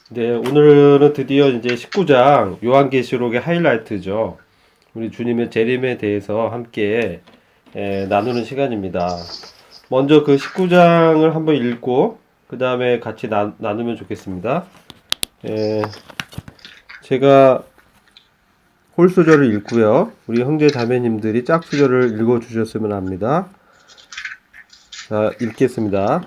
네, 오늘은 드디어 이제 19장 요한계시록의 하이라이트죠. 우리 주님의 재림에 대해서 함께 나누는 시간입니다. 먼저 그 19장을 한번 읽고 그 다음에 같이 나누면 좋겠습니다. 에, 제가 홀수절을 읽고요. 우리 형제 자매님들이 짝수절을 읽어주셨으면 합니다. 자, 읽겠습니다.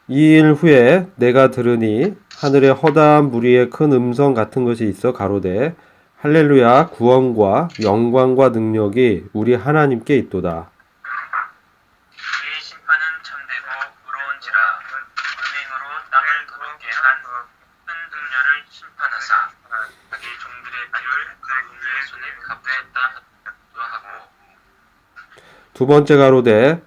2일 후에 내가 들으니 하늘에 허다한 무리의 큰 음성 같은 것이 있어 가로되 할렐루야 구원과 영광과 능력이 우리 하나님께 있도다. 그의 심판은 참되고 의로운지라 은행으로 땅을 거룩게 한 큰 음녀를 심판하사 자기 종들의 피를 그 음녀의 손에 갚으셨다 하고 두 번째 가로되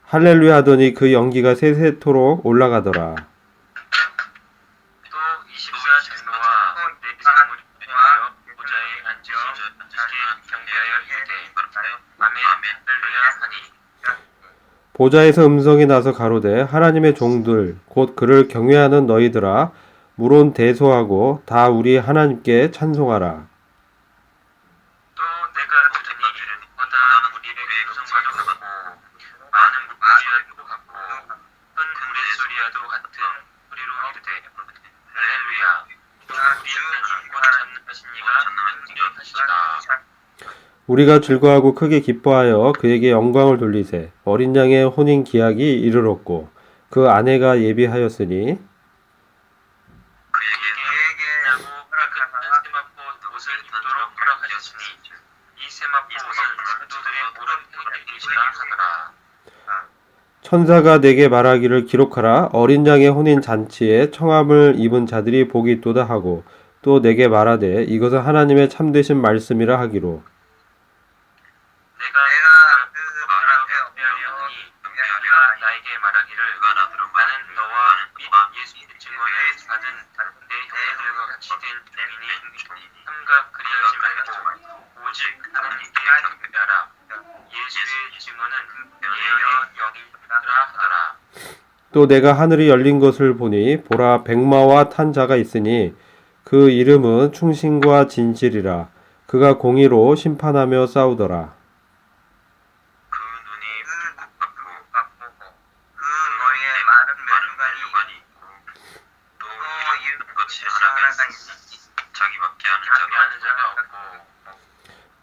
할렐루야 하더니 그 연기가 세세토록 올라가더라. 또 24 장로와 네 생물이 되어 보좌에 앉으신 주께 경배하여 이르되 아멘 할렐루야 하니 보좌에서 음성이 나서 가로되 하나님의 종들 곧 그를 경외하는 너희들아 물론 대소하고 다 우리 하나님께 찬송하라. 또 내가 들으니 허다한 무리의 음성과도 같고 많은 물소리와도 같고 큰 우레소리와도 같은 소리로 이르되 할렐루야 주 우리의 곧 전능하신 이가 승리하시리라. 우리가 즐거워하고 크게 기뻐하여 그에게 영광을 돌리세. 어린 양의 혼인 기약이 이르렀고 그 아내가 예비하였으니 그에게 야고 허락한 세마포 옷을 입도록 허락하셨으니 이 세마포 옷은 사도들의 무릎 행위이시라 하더라. 천사가 내게 말하기를 기록하라. 어린 양의 혼인 잔치에 청함을 입은 자들이 복이 있도다 하고 또 내게 말하되 이것은 하나님의 참되신 말씀이라 하기로. 내가 그 바람에 엎드려니 그가 나에게 말하기를 나는 너와 및 예수 증언을 받은 내 형제들과 같이 된 중이니 삼가 그리하지 말고 오직 하나님께 경배하라. 예수의 증언은 예언의 영이라 하더라. 또 내가 하늘이 열린 것을 보니 보라 백마와 탄 자가 있으니 그 이름은 충신과 진실이라. 그가 공의로 심판하며 싸우더라. 그 눈이 불꽃같고 그 머리에 많은 면류관이 있고 또 이런 것이 하나가 있으니 자기밖에 아는 자가 없고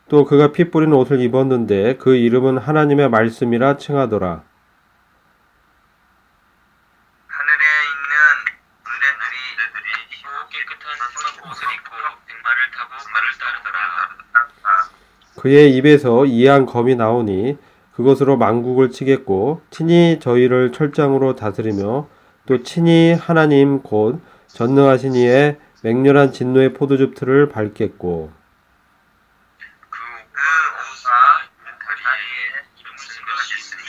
또 그가 피 뿌린 옷을 입었는데 그 이름은 하나님의 말씀이라 칭하더라. 하늘에 있는 군대들이 깨끗한 세마포 옷을 입고 백마를 타고 말을 따르더라. 그의 입에서 이한 검이 나오니 그것으로 만국을 치겠고 친히 저희를 철장으로 다스리며 또 친히 하나님 곧 전능하신 이의 맹렬한 진노의 포도즙 틀을 밟겠고 그 옷과 다리에 이름을 쓴 것이 있으니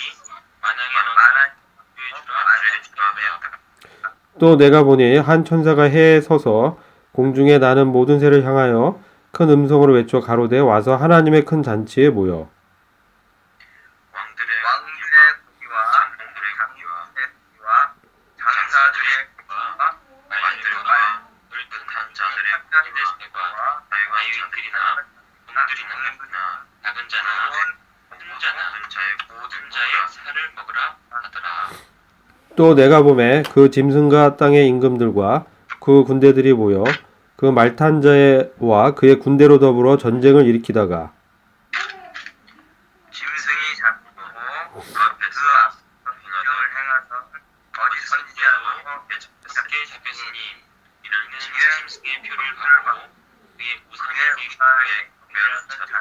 만왕의 왕을 구해주라 하며 또 내가 보니 한 천사가 해에 서서 공중에 나는 모든 새를 향하여 큰 음성으로 외쳐 가로되 와서 하나님의 큰 잔치에 모여 왕들의 고기와 장군들의 고기와 장사들의 고기와 말들과 늙은 한자들의 세대새과 아이들이나 놈들이나 작은 자나 큰 자나 모든 자의 살을 먹으라 하더라. 또 내가 보매 그 짐승과 땅의 임금들과 그 군대들이 모여 그 말탄 자와 그의 군대로 더불어 전쟁을 일으키다가 짐승이 잡고 그 앞에서 공격을 행하서 어디선지라도 작게 잡혔으니 이는 짐승의 표를 바르고 그의 우상의 교회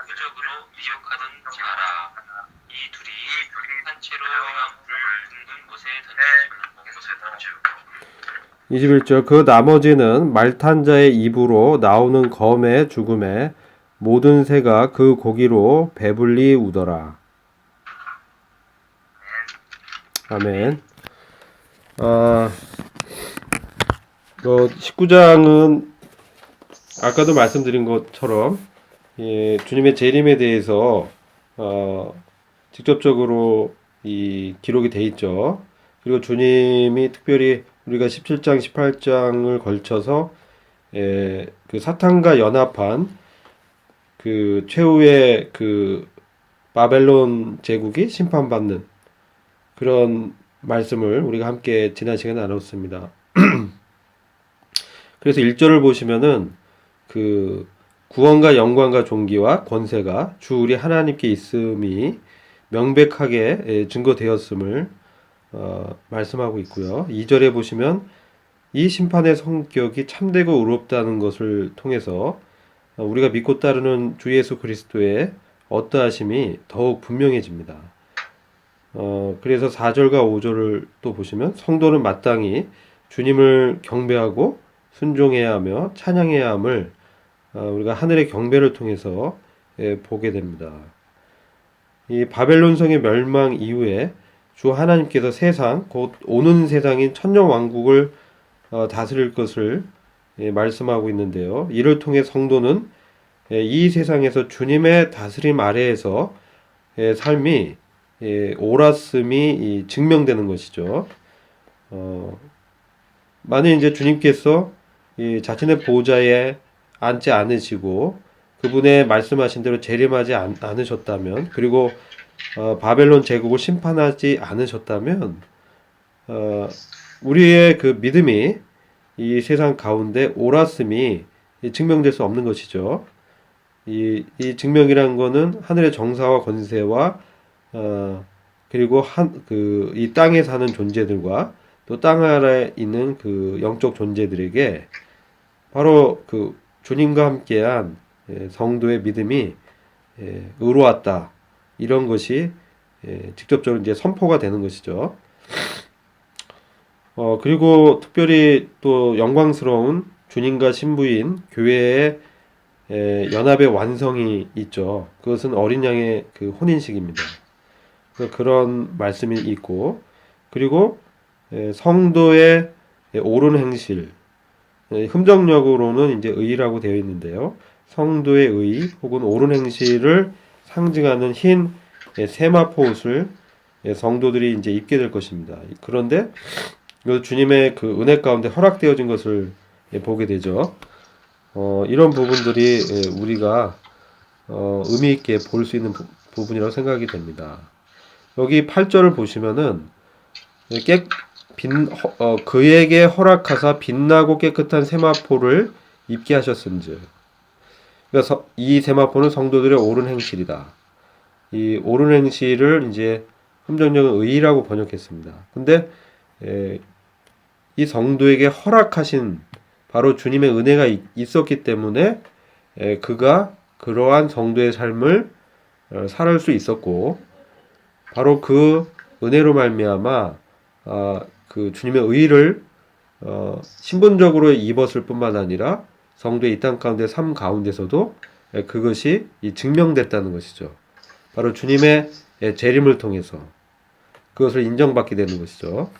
표적으로 미혹하던 자라. 이 둘이 한 채로 영불을 둥근 곳에 던지고 21절 그 나머지는 말탄 자의 입으로 나오는 검의 죽음에 모든 새가 그 고기로 배불리 우더라. 아멘. 19장은 아까도 말씀드린 것처럼 주님의 재림에 대해서 직접적으로 이 기록이 돼 있죠. 그리고 주님이 특별히 우리가 17장, 18장을 걸쳐서 그 사탄과 연합한 그 최후의 그 바벨론 제국이 심판받는 그런 말씀을 우리가 함께 지난 시간에 나눴습니다. 그래서 1절을 보시면은 그 구원과 영광과 존귀와 권세가 주 우리 하나님께 있음이 명백하게 증거되었음을 말씀하고 있고요. 2절에 보시면 이 심판의 성격이 참되고 의롭다는 것을 통해서 우리가 믿고 따르는 주 예수 그리스도의 어떠하심이 더욱 분명해집니다. 그래서 4절과 5절을 또 보시면 성도는 마땅히 주님을 경배하고 순종해야 하며 찬양해야 함을 우리가 하늘의 경배를 통해서 보게 됩니다. 이 바벨론 성의 멸망 이후에 주 하나님께서 세상 곧 오는 세상인 천년 왕국을 다스릴 것을 말씀하고 있는데요. 이를 통해 성도는 이 세상에서 주님의 다스림 아래에서 삶이 옳았음이 증명되는 것이죠. 만약 이제 주님께서 자신의 보좌에 앉지 않으시고 그분의 말씀하신 대로 재림하지 않으셨다면, 그리고 바벨론 제국을 심판하지 않으셨다면 우리의 그 믿음이 이 세상 가운데 옳았음이 증명될 수 없는 것이죠. 이 증명이란 거는 하늘의 정사와 권세와 그리고 이 땅에 사는 존재들과 또 땅 아래에 있는 그 영적 존재들에게 바로 그 주님과 함께한 성도의 믿음이 의로웠다, 이런 것이 직접적으로 이제 선포가 되는 것이죠. 그리고 특별히 또 영광스러운 주님과 신부인 교회의 연합의 완성이 있죠. 그것은 어린 양의 그 혼인식입니다. 그래서 그런 말씀이 있고, 그리고 성도의 옳은 행실, 흠정력으로는 이제 의라고 되어 있는데요. 성도의 의 혹은 옳은 행실을 상징하는 흰 세마포 옷을 성도들이 이제 입게 될 것입니다. 그런데 주님의 그 은혜 가운데 허락되어진 것을 보게 되죠. 이런 부분들이 우리가 의미 있게 볼 수 있는 부분이라고 생각이 됩니다. 여기 8절을 보시면은 그에게 허락하사 빛나고 깨끗한 세마포를 입게 하셨음즉, 그래서 이 세마포는 성도들의 옳은 행실이다. 이 옳은 행실을 이제 흠정령은 의라고 번역했습니다. 근데 이 성도에게 허락하신 바로 주님의 은혜가 있었기 때문에 그가 그러한 성도의 삶을 살을 수 있었고, 바로 그 은혜로 말미암아 그 주님의 의를 신분적으로 입었을 뿐만 아니라 성도의 이 땅 가운데 삶 가운데서도 그것이 증명됐다는 것이죠. 바로 주님의 재림을 통해서 그것을 인정받게 되는 것이죠.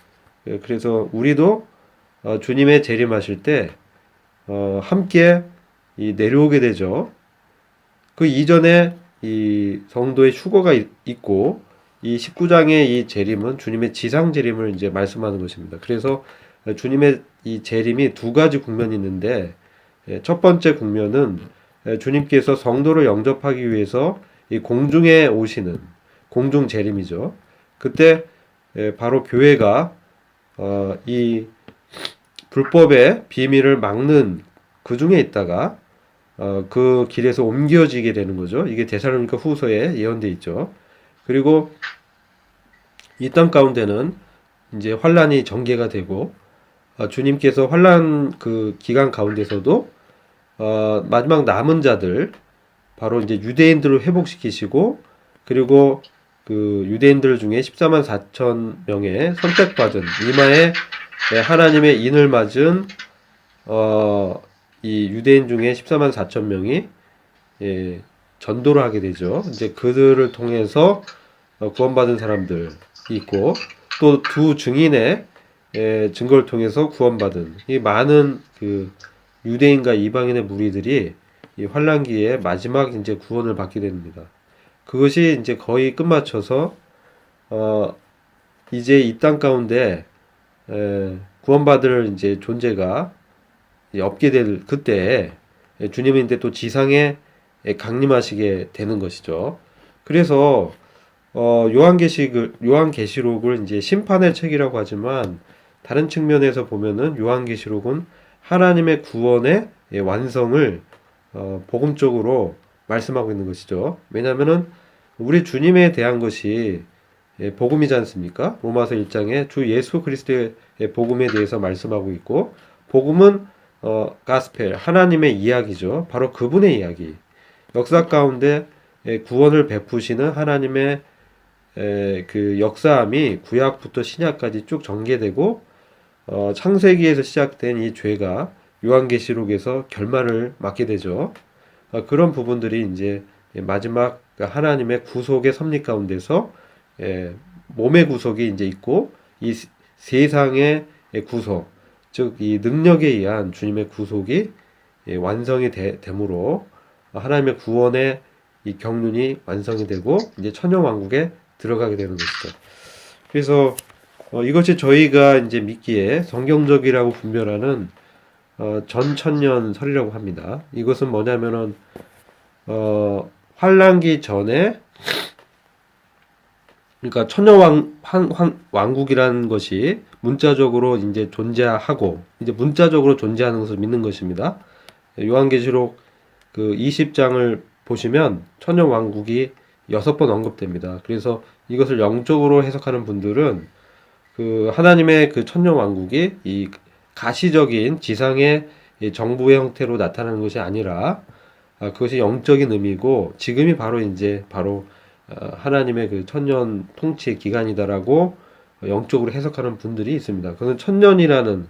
그래서 우리도 주님의 재림하실 때 함께 내려오게 되죠. 그 이전에 이 성도의 휴거가 있고, 이 19장의 이 재림은 주님의 지상 재림을 이제 말씀하는 것입니다. 그래서 주님의 이 재림이 두 가지 국면이 있는데, 첫 번째 국면은 주님께서 성도를 영접하기 위해서 이 공중에 오시는 공중 재림이죠. 그때 바로 교회가 이 불법의 비밀을 막는 그 중에 있다가 그 길에서 옮겨지게 되는 거죠. 이게 데살로니가 후서에 예언돼 있죠. 그리고 이 땅 가운데는 이제 환란이 전개가 되고, 주님께서 환란 그 기간 가운데서도 마지막 남은 자들, 바로 이제 유대인들을 회복시키시고, 그리고 그 유대인들 중에 14만 4천 명의 선택받은 이마에 하나님의 인을 맞은 이 유대인 중에 14만 4천 명이 전도를 하게 되죠. 이제 그들을 통해서 구원받은 사람들이 있고, 또 두 증인의 증거를 통해서 구원받은 이 많은 그 유대인과 이방인의 무리들이 이 환란기에 마지막 이제 구원을 받게 됩니다. 그것이 이제 거의 끝마쳐서 이제 이 땅 가운데 구원받을 이제 존재가 이제 없게 될 그때 주님은 이제 또 지상에 강림하시게 되는 것이죠. 그래서 요한계시록을 이제 심판의 책이라고 하지만 다른 측면에서 보면은 요한계시록은 하나님의 구원의 완성을 복음적으로 말씀하고 있는 것이죠. 왜냐하면은 우리 주님에 대한 것이 복음이지 않습니까? 로마서 1장에 주 예수 그리스도의 복음에 대해서 말씀하고 있고, 복음은 가스펠 하나님의 이야기죠. 바로 그분의 이야기. 역사 가운데 구원을 베푸시는 하나님의 그 역사함이 구약부터 신약까지 쭉 전개되고, 창세기에서 시작된 이 죄가 요한계시록에서 결말을 맞게 되죠. 그런 부분들이 이제 마지막 하나님의 구속의 섭리 가운데서 몸의 구속이 이제 있고, 이 세상의 구속, 즉 이 능력에 의한 주님의 구속이 완성이 됨으로 하나님의 구원의 이 경륜이 완성이 되고 이제 천년 왕국에 들어가게 되는 것이죠. 그래서 이것이 저희가 이제 믿기에 성경적이라고 분별하는 전천년설이라고 합니다. 이것은 뭐냐면은 환란기 전에, 그러니까 왕국이라는 것이 문자적으로 이제 존재하고 이제 문자적으로 존재하는 것을 믿는 것입니다. 요한계시록 그 20장을 보시면 천년 왕국이 6번 언급됩니다. 그래서 이것을 영적으로 해석하는 분들은 그 하나님의 그 천년 왕국이 이 가시적인 지상의 정부의 형태로 나타나는 것이 아니라 그것이 영적인 의미고, 지금이 바로 이제 바로 하나님의 그 천년 통치의 기간이다라고 영적으로 해석하는 분들이 있습니다. 그는 천년이라는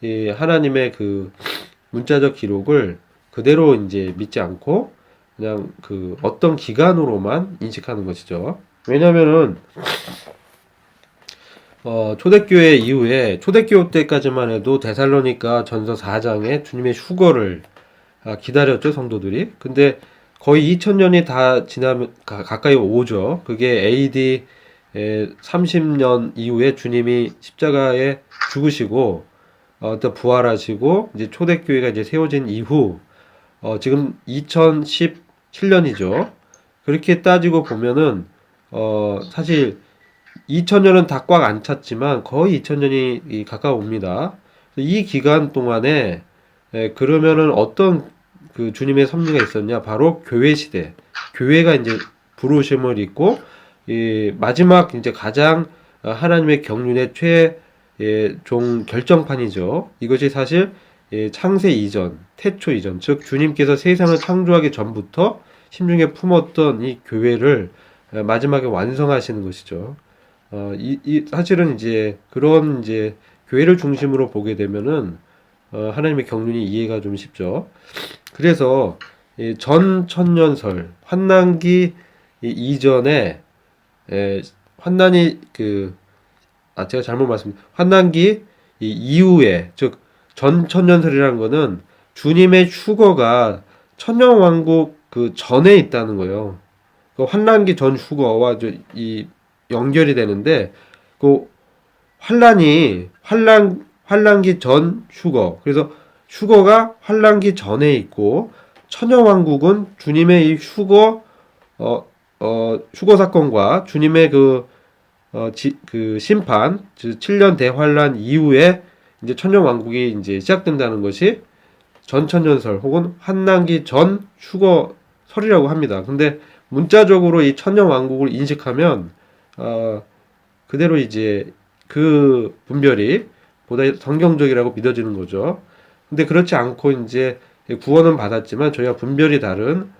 이 하나님의 그 문자적 기록을 그대로 이제 믿지 않고 그냥 그 어떤 기간으로만 인식하는 것이죠. 왜냐면은 초대교회 이후에 초대교회 때까지만 해도 데살로니가 전서 4장에 주님의 휴거를 기다렸죠, 성도들이. 근데 거의 2000년이 다 지나면 가까이 오죠. 그게 AD 30년 이후에 주님이 십자가에 죽으시고 또 부활하시고 이제 초대교회가 이제 세워진 이후 지금 2017년이죠. 그렇게 따지고 보면은 사실 2000년은 다 꽉 안 찼지만 거의 2000년이 가까웁니다. 이 기간 동안에 그러면은 어떤 그 주님의 섭리가 있었냐? 바로 교회 시대. 교회가 이제 부르심을 입고 이 마지막 이제 가장 하나님의 경륜의 최종 결정판이죠. 이것이 사실 창세 이전, 태초 이전, 즉 주님께서 세상을 창조하기 전부터 심중에 품었던 이 교회를 마지막에 완성하시는 것이죠. 사실은 이제 그런 이제 교회를 중심으로 보게 되면은 하나님의 경륜이 이해가 좀 쉽죠. 그래서 이 전천년설 환난기 이전에 환난이 제가 잘못 말씀드렸습니다. 환난기 이후에, 즉 전천년설이라는 거는 주님의 휴거가 천년왕국 그 전에 있다는 거예요. 그 환난기 전 휴거와 이 연결이 되는데, 그 환란기 전 휴거. 그래서 휴거가 환란기 전에 있고, 천년왕국은 주님의 이 휴거 사건과 주님의 그 심판, 즉 7년 대환란 이후에 이제 천년왕국이 이제 시작된다는 것이 전천년설 혹은 환난기 전 휴거설이라고 합니다. 근데 문자적으로 이 천년왕국을 인식하면 그대로 이제 그 분별이 보다 성경적이라고 믿어지는 거죠. 근데 그렇지 않고 이제 구원은 받았지만 저희가 분별이 다른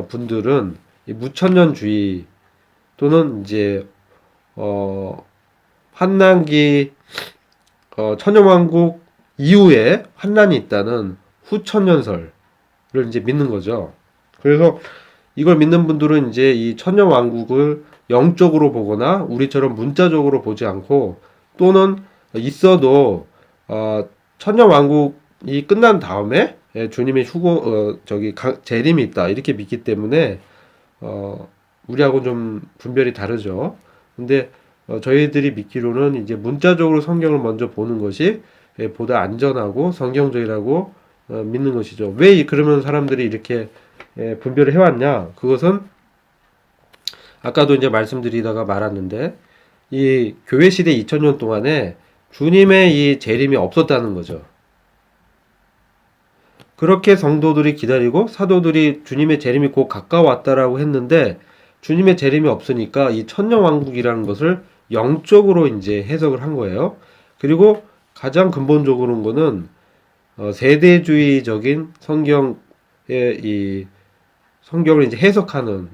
분들은 이 무천년주의 또는 이제 환난기 천년왕국 이후에 환난이 있다는 후천년설을 이제 믿는 거죠. 그래서 이걸 믿는 분들은 이제 이 천년왕국을 영적으로 보거나 우리처럼 문자적으로 보지 않고, 또는 있어도 천년왕국이 끝난 다음에 주님의 재림이 있다 이렇게 믿기 때문에 우리하고 좀 분별이 다르죠. 근데 저희들이 믿기로는 이제 문자적으로 성경을 먼저 보는 것이 보다 안전하고 성경적이라고 믿는 것이죠. 왜 그러면 사람들이 이렇게 분별을 해왔냐? 그것은 아까도 이제 말씀드리다가 말았는데 이 교회 시대 2000년 동안에 주님의 이 재림이 없었다는 거죠. 그렇게 성도들이 기다리고 사도들이 주님의 재림이 곧 가까웠다라고 했는데 주님의 재림이 없으니까 이 천년왕국이라는 것을 영적으로 이제 해석을 한 거예요. 그리고 가장 근본적으로는 거는 세대주의적인 성경의 이 성경을 이제 해석하는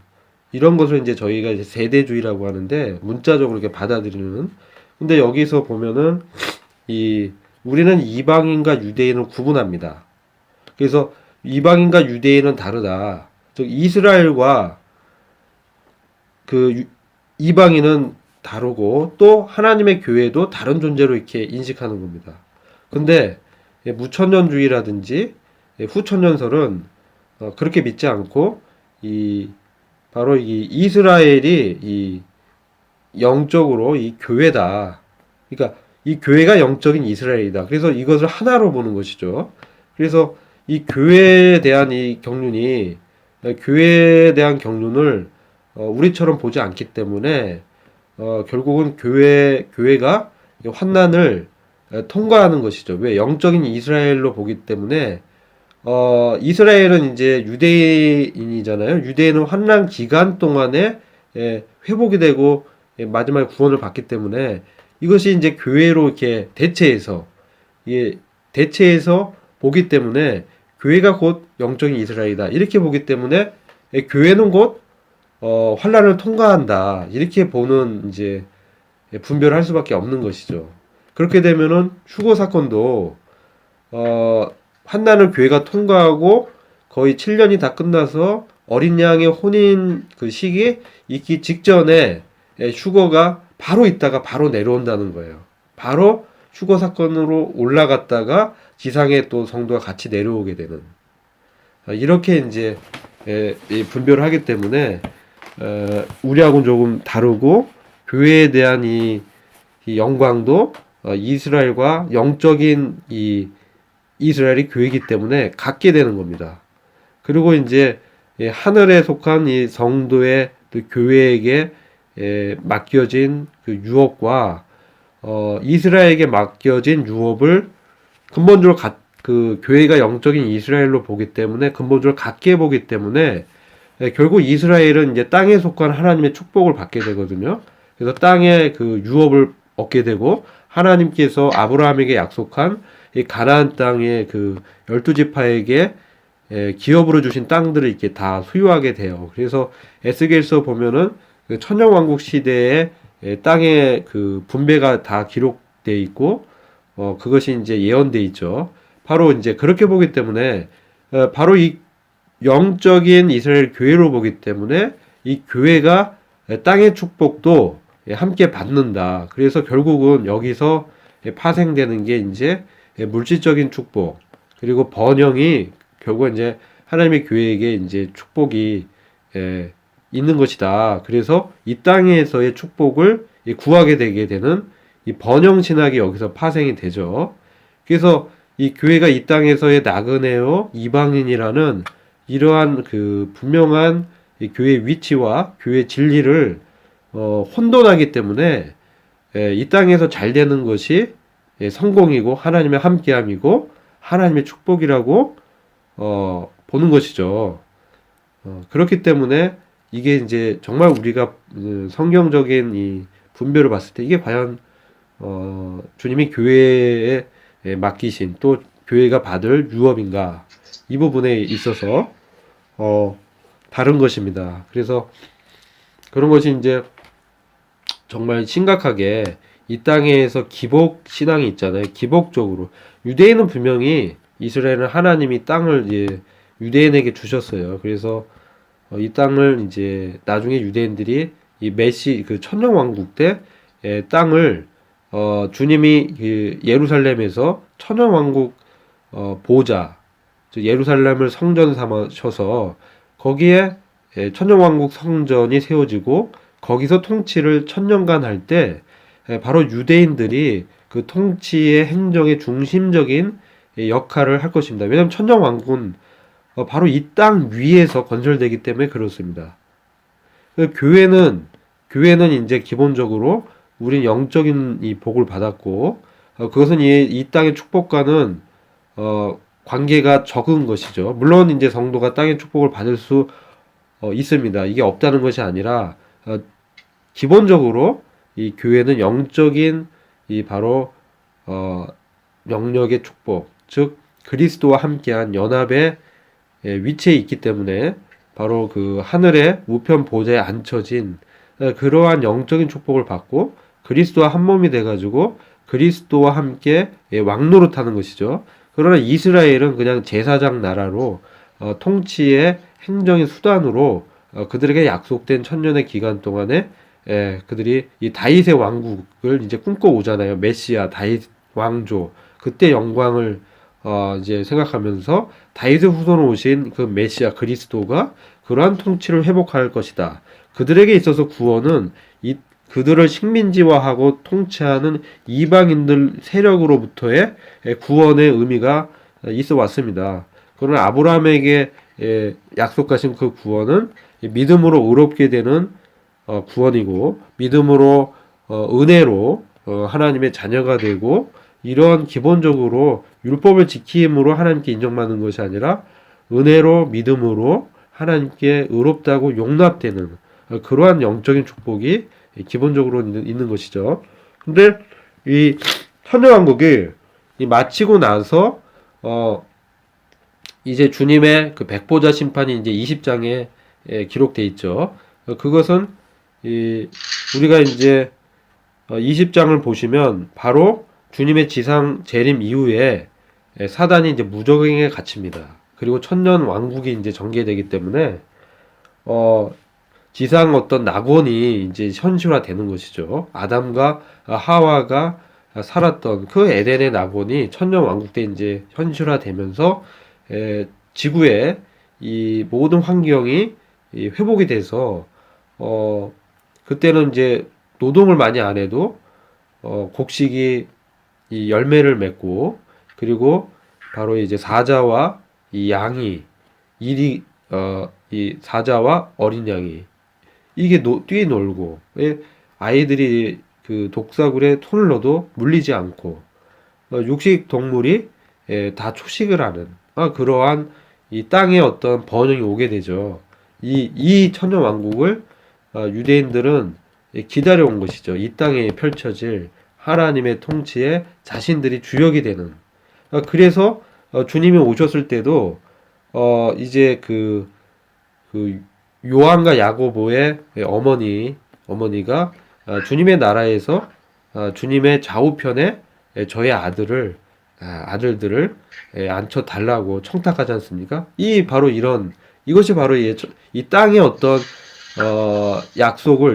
이런 것을 이제 저희가 이제 세대주의라고 하는데 문자적으로 이렇게 받아들이는. 근데 여기서 보면은 이 우리는 이방인과 유대인을 구분합니다. 그래서 이방인과 유대인은 다르다. 즉 이스라엘과 그 이방인은 다르고 또 하나님의 교회도 다른 존재로 이렇게 인식하는 겁니다. 근데 무천년주의라든지 후천년설은 그렇게 믿지 않고 이 바로 이 이스라엘이 이 영적으로 이 교회다. 그러니까 이 교회가 영적인 이스라엘이다. 그래서 이것을 하나로 보는 것이죠. 그래서 이 교회에 대한 이 경륜이 교회에 대한 경륜을 우리처럼 보지 않기 때문에 결국은 교회가 환난을 통과하는 것이죠. 왜? 영적인 이스라엘로 보기 때문에 이스라엘은 이제 유대인이잖아요. 유대인은 환난 기간 동안에 회복이 되고 마지막에 구원을 받기 때문에 이것이 이제 교회로 이렇게 대체해서 보기 때문에 교회가 곧 영적인 이스라엘이다. 이렇게 보기 때문에 교회는 곧 환난을 통과한다. 이렇게 보는 이제 분별을 할 수밖에 없는 것이죠. 그렇게 되면은 휴거 사건도 환난을 교회가 통과하고 거의 7년이 다 끝나서 어린 양의 혼인 그 시기 있기 직전에 휴거가 바로 있다가 바로 내려온다는 거예요. 바로 휴거 사건으로 올라갔다가 지상에 또 성도가 같이 내려오게 되는 이렇게 이제 분별을 하기 때문에 우리하고는 조금 다르고 교회에 대한 이 영광도 이스라엘과 영적인 이 이스라엘이 교회이기 때문에 갖게 되는 겁니다. 그리고 이제 하늘에 속한 이 성도의 교회에게 맡겨진 그 유업과 이스라엘에게 맡겨진 유업을 근본적으로 그 교회가 영적인 이스라엘로 보기 때문에 근본적으로 갖게 보기 때문에 결국 이스라엘은 이제 땅에 속한 하나님의 축복을 받게 되거든요. 그래서 땅에 그 유업을 얻게 되고 하나님께서 아브라함에게 약속한 이 가나안 땅의 그 12지파에게 기업으로 주신 땅들을 이렇게 다 소유하게 돼요. 그래서 에스겔서 보면은 그 천년왕국 시대에 땅의 그 분배가 다 기록돼 있고 그것이 이제 예언돼 있죠. 바로 이제 그렇게 보기 때문에 바로 이 영적인 이스라엘 교회로 보기 때문에 이 교회가 땅의 축복도 함께 받는다. 그래서 결국은 여기서 파생되는 게 이제 물질적인 축복 그리고 번영이 결국 이제 하나님의 교회에게 이제 축복이 있는 것이다. 그래서 이 땅에서의 축복을 구하게 되게 되는 이 번영 신학이 여기서 파생이 되죠. 그래서 이 교회가 이 땅에서의 나그네요 이방인이라는 이러한 그 분명한 이 교회의 위치와 교회의 진리를 혼돈하기 때문에 이 땅에서 잘 되는 것이 성공이고 하나님의 함께함이고 하나님의 축복이라고 보는 것이죠. 그렇기 때문에 이게 이제 정말 우리가 성경적인 이 분별을 봤을 때 이게 과연 주님이 교회에 맡기신 또 교회가 받을 유업인가 이 부분에 있어서 다른 것입니다. 그래서 그런 것이 이제 정말 심각하게 이 땅에서 기복 신앙이 있잖아요. 기복적으로 유대인은 분명히 이스라엘은 하나님이 땅을 이제 유대인에게 주셨어요. 그래서 이 땅을 이제 나중에 유대인들이 이 그 천년왕국 때 땅을 주님이 그 예루살렘에서 천년왕국 보좌 즉 예루살렘을 성전 삼으셔서 거기에 천년왕국 성전이 세워지고 거기서 통치를 천년간 할 때 바로 유대인들이 그 통치의 행정의 중심적인 역할을 할 것입니다. 왜냐하면 천정왕국은 바로 이 땅 위에서 건설되기 때문에 그렇습니다. 교회는 이제 기본적으로 우린 영적인 이 복을 받았고 그것은 이 땅의 축복과는 관계가 적은 것이죠. 물론 이제 성도가 땅의 축복을 받을 수 있습니다. 이게 없다는 것이 아니라 기본적으로 이 교회는 영적인 이 바로 영역의 축복, 즉 그리스도와 함께한 연합의 위치에 있기 때문에 바로 그 하늘의 우편 보좌에 앉혀진 그러한 영적인 축복을 받고 그리스도와 한 몸이 돼가지고 그리스도와 함께 왕노릇하는 것이죠. 그러나 이스라엘은 그냥 제사장 나라로 통치의 행정의 수단으로 그들에게 약속된 천년의 기간 동안에 그들이 이 다윗의 왕국을 이제 꿈꿔 오잖아요. 메시아 다윗 왕조 그때 영광을 이제 생각하면서 다윗의 후손으로 오신 그 메시아 그리스도가 그러한 통치를 회복할 것이다. 그들에게 있어서 구원은 그들을 식민지화하고 통치하는 이방인들 세력으로부터의 구원의 의미가 있어 왔습니다. 그러나 아브라함에게 약속하신 그 구원은 믿음으로 의롭게 되는 구원이고 믿음으로 은혜로 하나님의 자녀가 되고 이런 기본적으로 율법을 지킴으로 하나님께 인정받는 것이 아니라 은혜로 믿음으로 하나님께 의롭다고 용납되는 그러한 영적인 축복이 기본적으로 있는 것이죠. 근데 이 천년왕국이 마치고 나서 이제 주님의 그 백보자 심판이 이제 20장에 기록돼 있죠. 그것은 우리가 이제 20장을 보시면 바로 주님의 지상 재림 이후에 사단이 이제 무적행에 갇힙니다. 그리고 천년 왕국이 이제 전개되기 때문에 지상 어떤 낙원이 이제 현실화되는 것이죠. 아담과 하와가 살았던 그 에덴의 낙원이 천년 왕국 때 이제 현실화되면서 지구의 이 모든 환경이 회복이 돼서 그때는 이제 노동을 많이 안 해도 곡식이 이 열매를 맺고 그리고 바로 이제 사자와 이 양이 이 사자와 어린 양이 이게 뛰놀고 아이들이 그 독사굴에 손을 넣어도 물리지 않고 육식 동물이 다 초식을 하는 그러한 이 땅에 어떤 번영이 오게 되죠. 이 천년 왕국을 유대인들은 기다려온 것이죠. 이 땅에 펼쳐질 하나님의 통치에 자신들이 주역이 되는. 그래서 주님이 오셨을 때도 이제 그 요한과 야고보의 어머니가 주님의 나라에서 주님의 좌우편에 저의 아들들을 앉혀 달라고 청탁하지 않습니까? 이것이 바로 이 땅의 어떤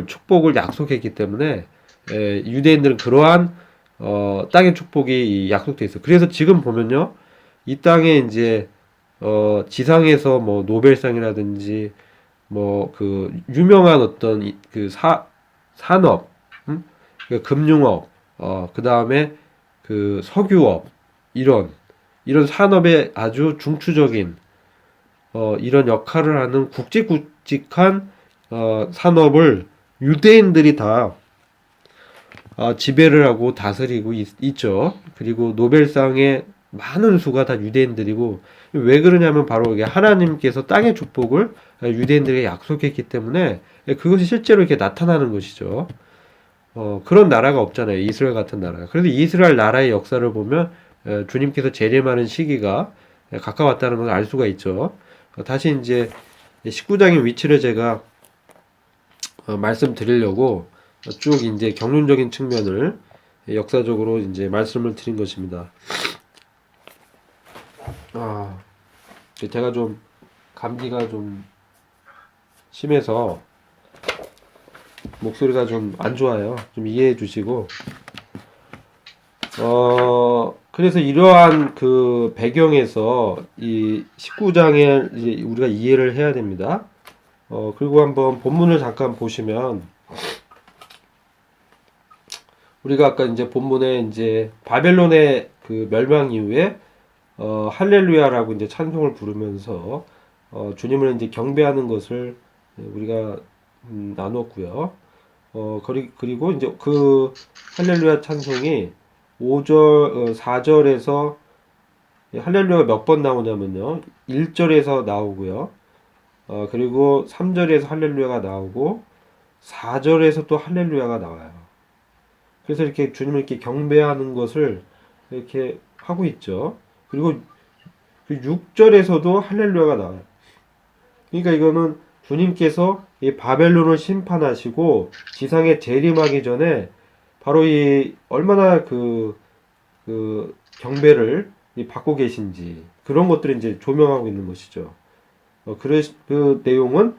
축복을 약속했기 때문에 유대인들은 그러한 땅의 축복이 약속돼 있어. 그래서 지금 보면요, 이 땅에 이제 지상에서 뭐 노벨상이라든지 뭐 그 유명한 어떤 그 산업, 그 금융업, 그 다음에 그 석유업 이런 산업에 아주 중추적인 이런 역할을 하는 굵직굵직한 산업을 유대인들이 다 지배를 하고 다스리고 있죠. 그리고 노벨상의 많은 수가 다 유대인들이고 왜 그러냐면 바로 이게 하나님께서 땅의 축복을 유대인들에게 약속했기 때문에 그것이 실제로 이렇게 나타나는 것이죠. 그런 나라가 없잖아요. 이스라엘 같은 나라가. 그래서 이스라엘 나라의 역사를 보면 주님께서 재림하는 시기가 가까웠다는 것을 알 수가 있죠. 다시 이제 19장의 위치를 제가 말씀드리려고 쭉 이제 경륜적인 측면을 역사적으로 이제 말씀을 드린 것입니다. 제가 좀 감기가 좀 심해서 목소리가 좀 안 좋아요. 좀 이해해 주시고 그래서 이러한 그 배경에서 이 19장에 이제 우리가 이해를 해야 됩니다. 그리고 한번 본문을 잠깐 보시면 우리가 아까 이제 본문에 이제 바벨론의 그 멸망 이후에 할렐루야라고 이제 찬송을 부르면서 주님을 이제 경배하는 것을 우리가 나눴고요. 그리고 이제 그 할렐루야 찬송이 4절에서 할렐루야가 몇 번 나오냐면요. 1절에서 나오고요. 그리고 3절에서 할렐루야가 나오고 4절에서 또 할렐루야가 나와요. 그래서 이렇게 주님을 이렇게 경배하는 것을 이렇게 하고 있죠. 그리고 6절에서도 할렐루야가 나와요. 그러니까 이거는 주님께서 이 바벨론을 심판하시고 지상에 재림하기 전에 바로 이 얼마나 그 경배를 받고 계신지 그런 것들을 이제 조명하고 있는 것이죠. 그 내용은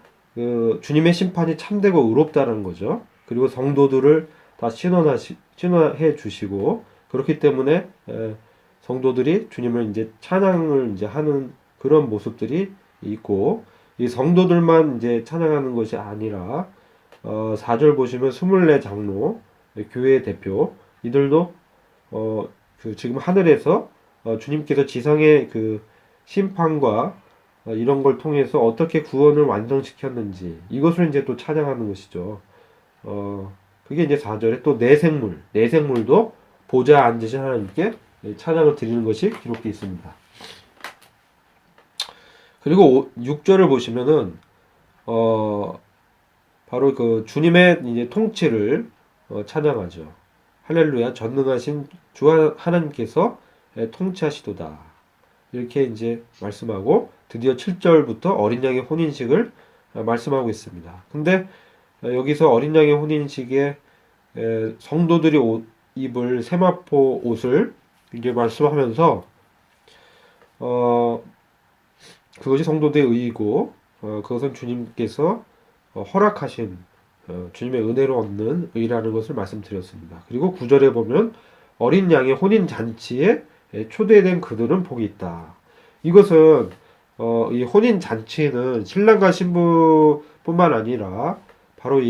주님의 심판이 참되고 의롭다는 거죠. 그리고 성도들을 다 신원해 주시고 그렇기 때문에 성도들이 주님을 이제 찬양을 이제 하는 그런 모습들이 있고 이 성도들만 이제 찬양하는 것이 아니라 4절 보시면 24 장로 교회 대표 이들도 지금 하늘에서 주님께서 지상의 그 심판과 이런 걸 통해서 어떻게 구원을 완성시켰는지 이것을 이제 또 찬양하는 것이죠. 그게 이제 4절에 또 내 생물도 보좌 앉으신 하나님께 찬양을 드리는 것이 기록되어 있습니다. 그리고 6절을 보시면은 바로 그 주님의 이제 통치를 찬양하죠. 할렐루야 전능하신 주 하나님께서 통치하시도다. 이렇게 이제 말씀하고 드디어 7절부터 어린 양의 혼인식을 말씀하고 있습니다. 근데 여기서 어린 양의 혼인식에 성도들이 입을 세마포 옷을 이제 말씀하면서 그것이 성도들의 의이고 그것은 주님께서 허락하신 주님의 은혜로 얻는 의라는 것을 말씀드렸습니다. 그리고 9절에 보면 어린 양의 혼인 잔치에 초대된 그들은 복이 있다. 이것은 이 혼인 잔치는 신랑과 신부뿐만 아니라 바로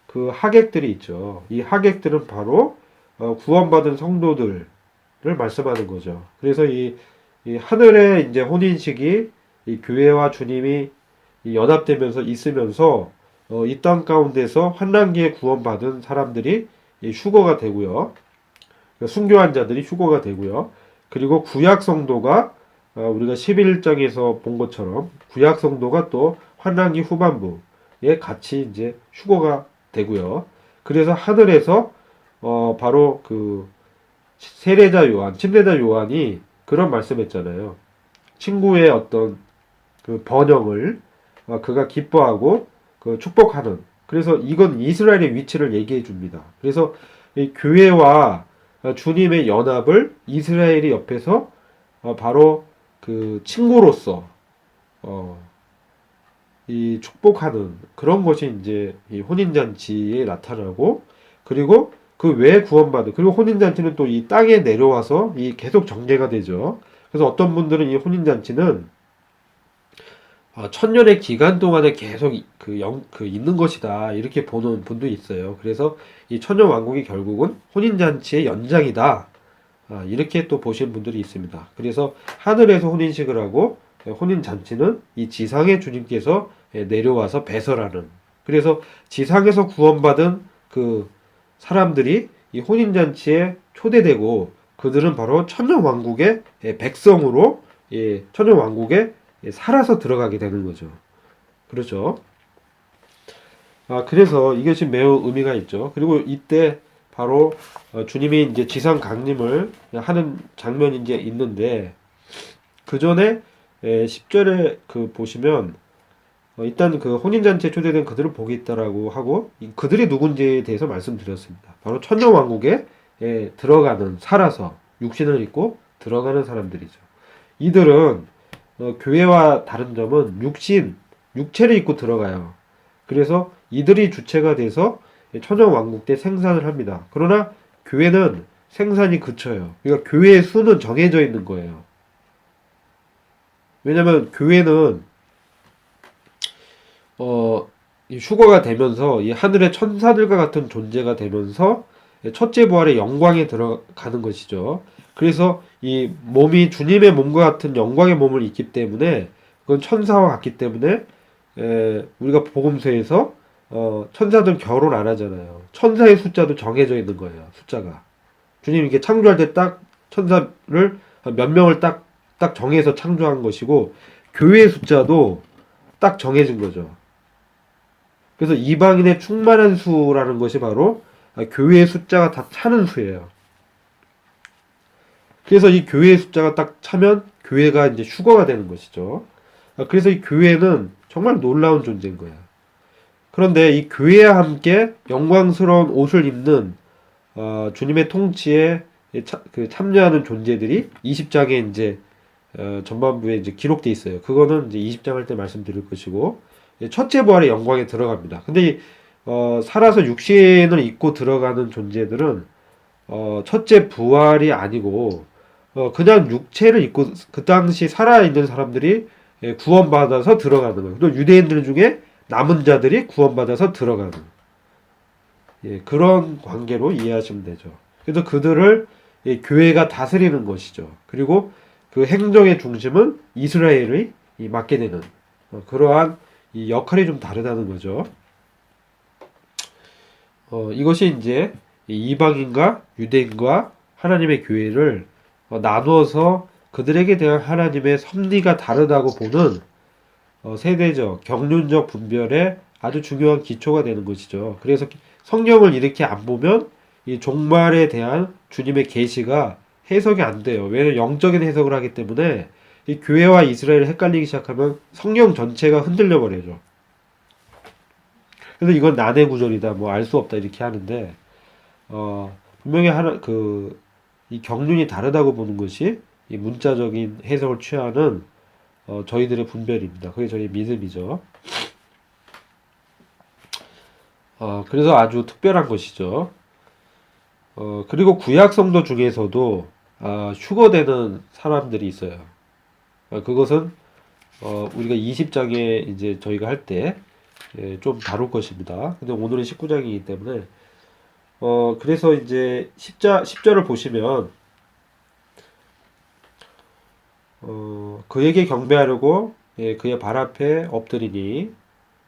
그 하객들이 있죠. 이 하객들은 바로 구원받은 성도들을 말씀하는 거죠. 그래서 이 하늘의 이제 혼인식이 이 교회와 주님이 연합되면서 있으면서 이 땅 가운데서 환난기에 구원받은 사람들이 휴거가 되고요. 순교한 자들이 휴거가 되고요. 그리고 구약 성도가 우리가 11장에서 본 것처럼 구약 성도가 또 환난기 후반부에 같이 이제 휴거가 되고요. 그래서 하늘에서 바로 그 세례자 요한, 침례자 요한이 그런 말씀했잖아요. 친구의 어떤 그 번영을 그가 기뻐하고 그 축복하는. 그래서 이건 이스라엘의 위치를 얘기해 줍니다. 그래서 이 교회와 주님의 연합을 이스라엘이 옆에서 바로 그 친구로서 이 축복하는 그런 것이 이제 이 혼인잔치에 나타나고 그리고 그 외에 구원받은 그리고 혼인잔치는 또 이 땅에 내려와서 이 계속 정례가 되죠. 그래서 어떤 분들은 이 혼인잔치는 천년의 기간 동안에 계속 있는 것이다 이렇게 보는 분도 있어요. 그래서 이 천년 왕국이 결국은 혼인잔치의 연장이다 이렇게 또 보시는 분들이 있습니다. 그래서 하늘에서 혼인식을 하고 혼인잔치는 이 지상의 주님께서 내려와서 배설하는 그래서 지상에서 구원받은 그 사람들이 이 혼인잔치에 초대되고 그들은 바로 천년 왕국의 백성으로 천년 왕국에 살아서 들어가게 되는 거죠. 그렇죠. 그래서 이것이 매우 의미가 있죠. 그리고 이때 바로 주님이 이제 지상 강림을 하는 장면이 이제 있는데 그 전에 10절에 그 보시면 일단 그 혼인잔치에 초대된 그들을 복이 있다라고 하고 그들이 누군지에 대해서 말씀드렸습니다. 바로 천년 왕국에 들어가는 살아서 육신을 입고 들어가는 사람들이죠. 이들은 교회와 다른 점은 육체를 입고 들어가요. 그래서 이들이 주체가 돼서 천년 왕국 때 생산을 합니다. 그러나 교회는 생산이 그쳐요. 그러니까 교회의 수는 정해져 있는 거예요. 왜냐면 교회는 휴거가 되면서 이 하늘의 천사들과 같은 존재가 되면서 첫째 부활의 영광에 들어가는 것이죠. 그래서 이 몸이 주님의 몸과 같은 영광의 몸을 입기 때문에 그건 천사와 같기 때문에 우리가 복음서에서 천사들 결혼 안 하잖아요. 천사의 숫자도 정해져 있는 거예요. 숫자가. 주님 이렇게 창조할 때 딱 천사를 몇 명을 딱 정해서 창조한 것이고 교회의 숫자도 딱 정해진 거죠. 그래서 이방인의 충만한 수라는 것이 바로 교회의 숫자가 다 차는 수예요. 그래서 이 교회의 숫자가 딱 차면 교회가 이제 휴거가 되는 것이죠. 그래서 이 교회는 정말 놀라운 존재인 거야. 그런데 이 교회와 함께 영광스러운 옷을 입는 주님의 통치에 참여하는 존재들이 20장에 이제 전반부에 이제 기록돼 있어요. 그거는 이제 20장 할 때 말씀드릴 것이고 첫째 부활의 영광에 들어갑니다. 근데 살아서 육신을 입고 들어가는 존재들은 첫째 부활이 아니고 그냥 육체를 입고 그 당시 살아있는 사람들이 구원받아서 들어가는 거예요. 또 유대인들 중에 남은 자들이 구원받아서 들어가는 그런 관계로 이해하시면 되죠. 그래서 그들을 교회가 다스리는 것이죠. 그리고 그 행정의 중심은 이스라엘의 맡게 되는 그러한 이 역할이 좀 다르다는 거죠. 이것이 이제 이방인과 유대인과 하나님의 교회를 나누어서 그들에게 대한 하나님의 섭리가 다르다고 보는 세대적, 경륜적 분별에 아주 중요한 기초가 되는 것이죠. 그래서 성경을 이렇게 안 보면 이 종말에 대한 주님의 계시가 해석이 안 돼요. 왜냐면 영적인 해석을 하기 때문에 이 교회와 이스라엘을 헷갈리기 시작하면 성경 전체가 흔들려 버려죠. 그래서 이건 난해 구절이다, 뭐 알 수 없다 이렇게 하는데 분명히 이 경륜이 다르다고 보는 것이 이 문자적인 해석을 취하는 저희들의 분별입니다. 그게 저희 믿음이죠. 그래서 아주 특별한 것이죠. 그리고 구약 성도 중에서도 휴거되는 사람들이 있어요. 그것은 우리가 20장에 이제 저희가 할 때 좀 다룰 것입니다. 근데 오늘은 19장이기 때문에 그래서 이제 10절을 보시면 그에게 경배하려고 그의 발 앞에 엎드리니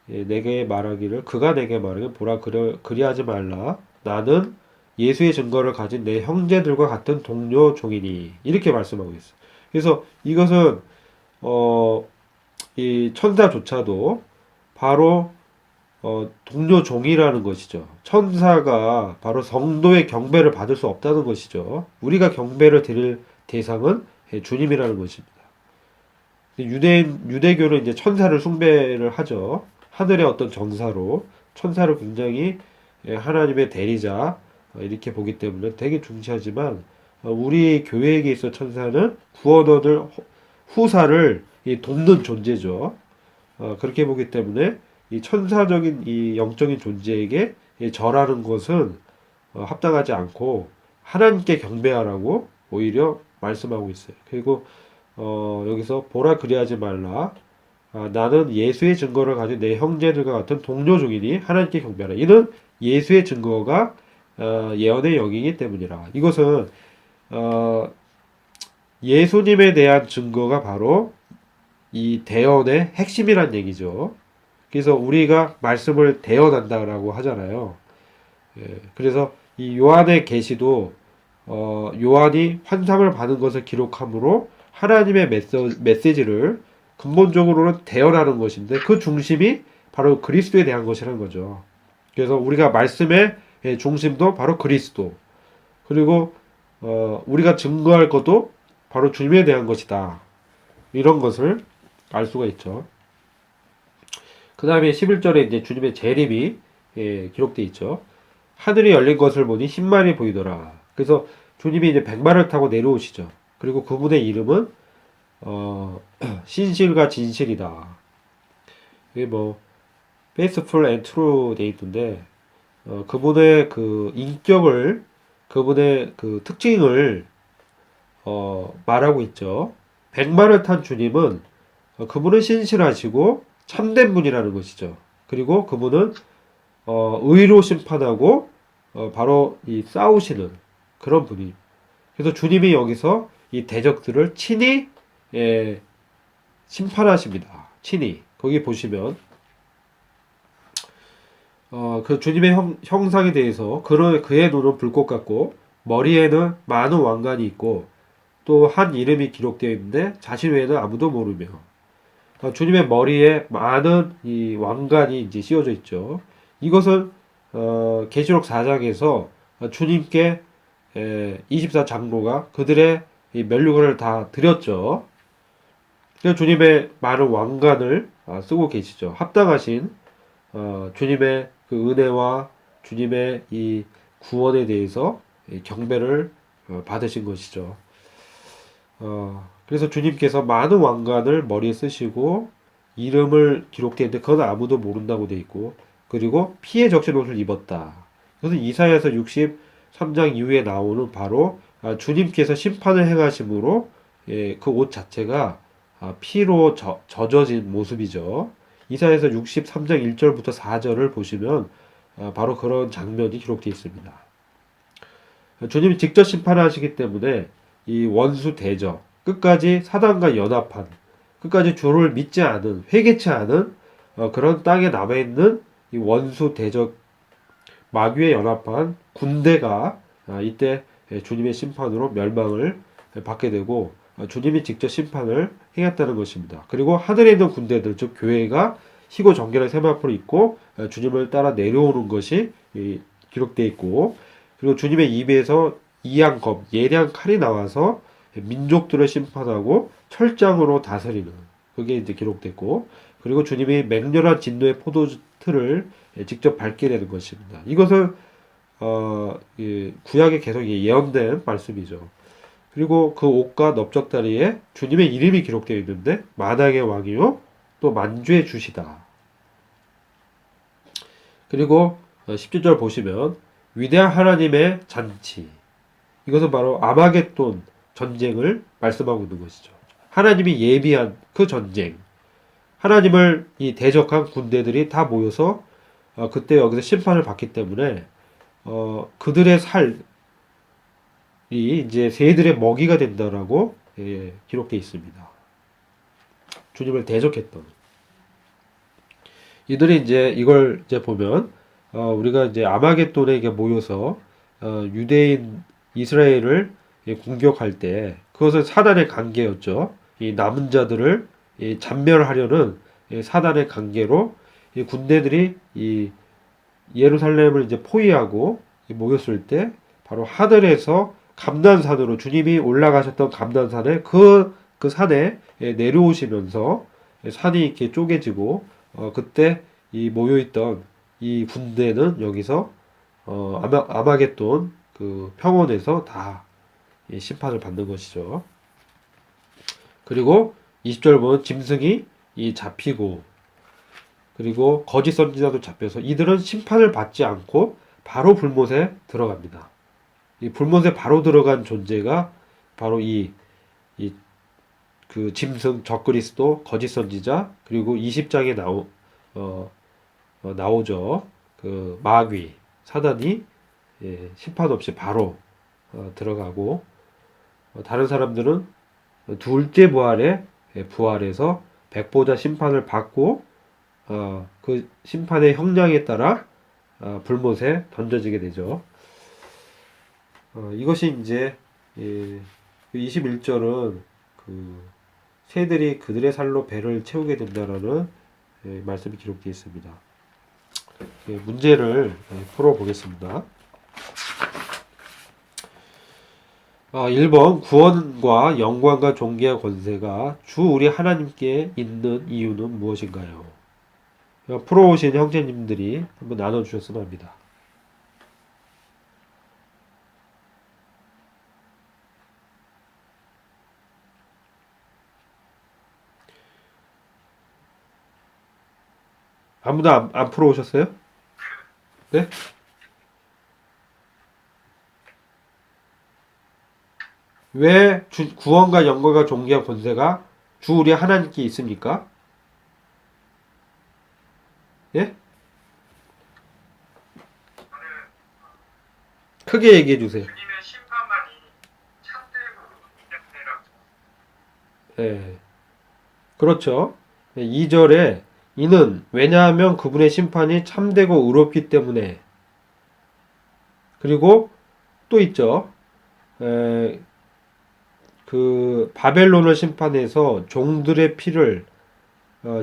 내게 말하기를 그가 내게 말하기를 보라 그리하지 말라 나는 예수의 증거를 가진 내 형제들과 같은 동료 종이니 이렇게 말씀하고 있어요. 그래서 이것은 이 천사조차도 바로 동료 종이라는 것이죠. 천사가 바로 성도의 경배를 받을 수 없다는 것이죠. 우리가 경배를 드릴 대상은 주님이라는 것입니다. 유대교는 이제 천사를 숭배를 하죠. 하늘의 어떤 전사로 천사를 굉장히 하나님의 대리자 이렇게 보기 때문에 되게 중시하지만 우리 교회에게 있어 천사는 구원 얻을 후사를 돕는 존재죠. 그렇게 보기 때문에 이 천사적인 이 영적인 존재에게 절하는 것은 합당하지 않고 하나님께 경배하라고 오히려 말씀하고 있어요. 그리고 여기서 보라 그리하지 말라 나는 예수의 증거를 가진 내 형제들과 같은 동료 중이니 하나님께 경배하라. 이는 예수의 증거가 예언의 영이기 때문이라. 이것은 예수님에 대한 증거가 바로 이 대언의 핵심이란 얘기죠. 그래서 우리가 말씀을 대언한다라고 하잖아요. 그래서 이 요한의 계시도 요한이 환상을 받은 것을 기록함으로 하나님의 메시지를 근본적으로는 대언하는 것인데 그 중심이 바로 그리스도에 대한 것이라는 거죠. 그래서 우리가 말씀의 중심도 바로 그리스도 그리고 우리가 증거할 것도 바로 주님에 대한 것이다. 이런 것을 알 수가 있죠. 그 다음에 11절에 이제 주님의 재림이 기록되어 있죠. 하늘이 열린 것을 보니 흰말이 보이더라. 그래서 주님이 이제 백마를 타고 내려오시죠. 그리고 그분의 이름은 신실과 진실이다. 이게 뭐 faithful and true 돼 있는데 그분의 그 인격을 그분의 그 특징을 말하고 있죠. 백마를 탄 주님은 그분은 신실하시고 참된 분이라는 것이죠. 그리고 그분은 의로 심판하고 바로 이 싸우시는 그런 분이 그래서 주님이 여기서 이 대적들을 친히 심판하십니다. 친히. 거기 보시면 그 주님의 형상에 대해서 그의 눈은 불꽃 같고 머리에는 많은 왕관이 있고 또 한 이름이 기록되어 있는데 자신 외에는 아무도 모르며 주님의 머리에 많은 이 왕관이 이제 씌워져 있죠. 이것은 계시록 4장에서 주님께 24장로가 그들의 이 면류관을 다 드렸죠. 그래서 주님의 많은 왕관을 쓰고 계시죠. 합당하신 주님의 그 은혜와 주님의 이 구원에 대해서 경배를 받으신 것이죠. 그래서 주님께서 많은 왕관을 머리에 쓰시고 이름을 기록되어 있는데 그건 아무도 모른다고 돼 있고 그리고 피에 적신 옷을 입었다. 그것은 이사야서 63장 이후에 나오는 바로 주님께서 심판을 행하심으로 그 옷 자체가 피로 젖어진 모습이죠. 이사야서 63장 1절부터 4절을 보시면 바로 그런 장면이 기록되어 있습니다. 주님이 직접 심판하시기 때문에 이 원수 대적, 끝까지 사단과 연합한, 끝까지 주를 믿지 않은, 회개치 않은 그런 땅에 남아있는 이 원수 대적 마귀에 연합한 군대가 이때 주님의 심판으로 멸망을 받게 되고 주님이 직접 심판을 행했다는 것입니다. 그리고 하늘에 있는 군대들, 즉 교회가 희고 정결한 세마포를 입고 주님을 따라 내려오는 것이 기록되어 있고 그리고 주님의 입에서 이양검, 예리한 칼이 나와서 민족들을 심판하고 철장으로 다스리는 그게 이제 기록됐고 그리고 주님이 맹렬한 진노의 포도틀을 직접 밟게 되는 것입니다. 이것은 구약에 계속 예언된 말씀이죠. 그리고 그 옷과 넓적다리에 주님의 이름이 기록되어 있는데 만왕의 왕이요 또 만주의 주시다. 그리고 17절 보시면 위대한 하나님의 잔치 이것은 바로 아마겟돈 전쟁을 말씀하고 있는 것이죠. 하나님이 예비한 그 전쟁 하나님을 이 대적한 군대들이 다 모여서 그때 여기서 심판을 받기 때문에 그들의 살이 이제 새들의 먹이가 된다라고 기록되어 있습니다. 주님을 대적했던 이들이 이제 이걸 이제 보면 우리가 이제 아마겟돈에 모여서 유대인 이스라엘을 공격할 때 그것은 사단의 관계였죠. 이 남은 자들을 잔멸하려는 사단의 관계로 이 군대들이 이 예루살렘을 이제 포위하고 모였을 때 바로 하늘에서 감난산으로 주님이 올라가셨던 감난산에 그 산에 내려오시면서 산이 이렇게 쪼개지고 그때 이 모여있던 이 군대는 여기서 아마겟돈 그 평원에서 다 심판을 받는 것이죠. 그리고 20절 보면 짐승이 잡히고 그리고 거짓 선지자도 잡혀서 이들은 심판을 받지 않고 바로 불못에 들어갑니다. 이 불못에 바로 들어간 존재가 바로 그 짐승 적그리스도 거짓 선지자 그리고 20장에 나오죠. 그 마귀 사단이 심판 없이 바로 들어가고 다른 사람들은 둘째 부활에 부활해서 백보자 심판을 받고 그 심판의 형량에 따라 불못에 던져지게 되죠. 이것이 이제 21절은 그 새들이 그들의 살로 배를 채우게 된다라는 말씀이 기록되어 있습니다. 문제를 풀어보겠습니다. 1번 구원과 영광과 존귀와 권세가 주 우리 하나님께 있는 이유는 무엇인가요? 풀어오신 형제님들이 한번 나눠주셨으면 합니다. 아무도 안 풀어오셨어요? 네? 왜 구원과 영광과 존귀와 권세가 주 우리 하나님께 있습니까? 예? 크게 얘기해 주세요. 주님의 심판만이 예, 그렇죠. 2절에 이는 왜냐하면 그분의 심판이 참되고 의롭기 때문에. 그리고 또 있죠. 에, 그 바벨론을 심판해서 종들의 피를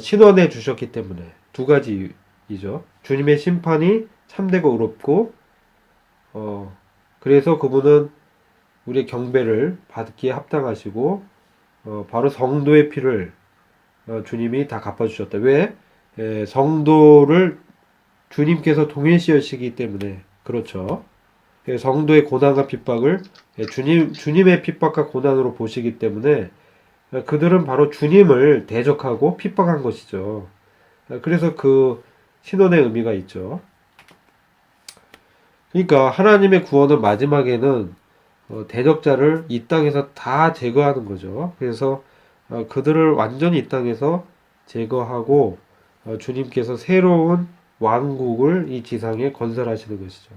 신원해 주셨기 때문에. 두 가지이죠. 주님의 심판이 참되고 의롭고, 그래서 그분은 우리의 경배를 받기에 합당하시고, 바로 성도의 피를 주님이 다 갚아주셨다. 왜? 성도를 주님께서 동일시하시기 때문에. 그렇죠. 성도의 고난과 핍박을 주님의 핍박과 고난으로 보시기 때문에 그들은 바로 주님을 대적하고 핍박한 것이죠. 그래서 그 신원의 의미가 있죠. 그러니까 하나님의 구원은 마지막에는 대적자를 이 땅에서 다 제거하는 거죠. 그래서 그들을 완전히 이 땅에서 제거하고 주님께서 새로운 왕국을 이 지상에 건설하시는 것이죠.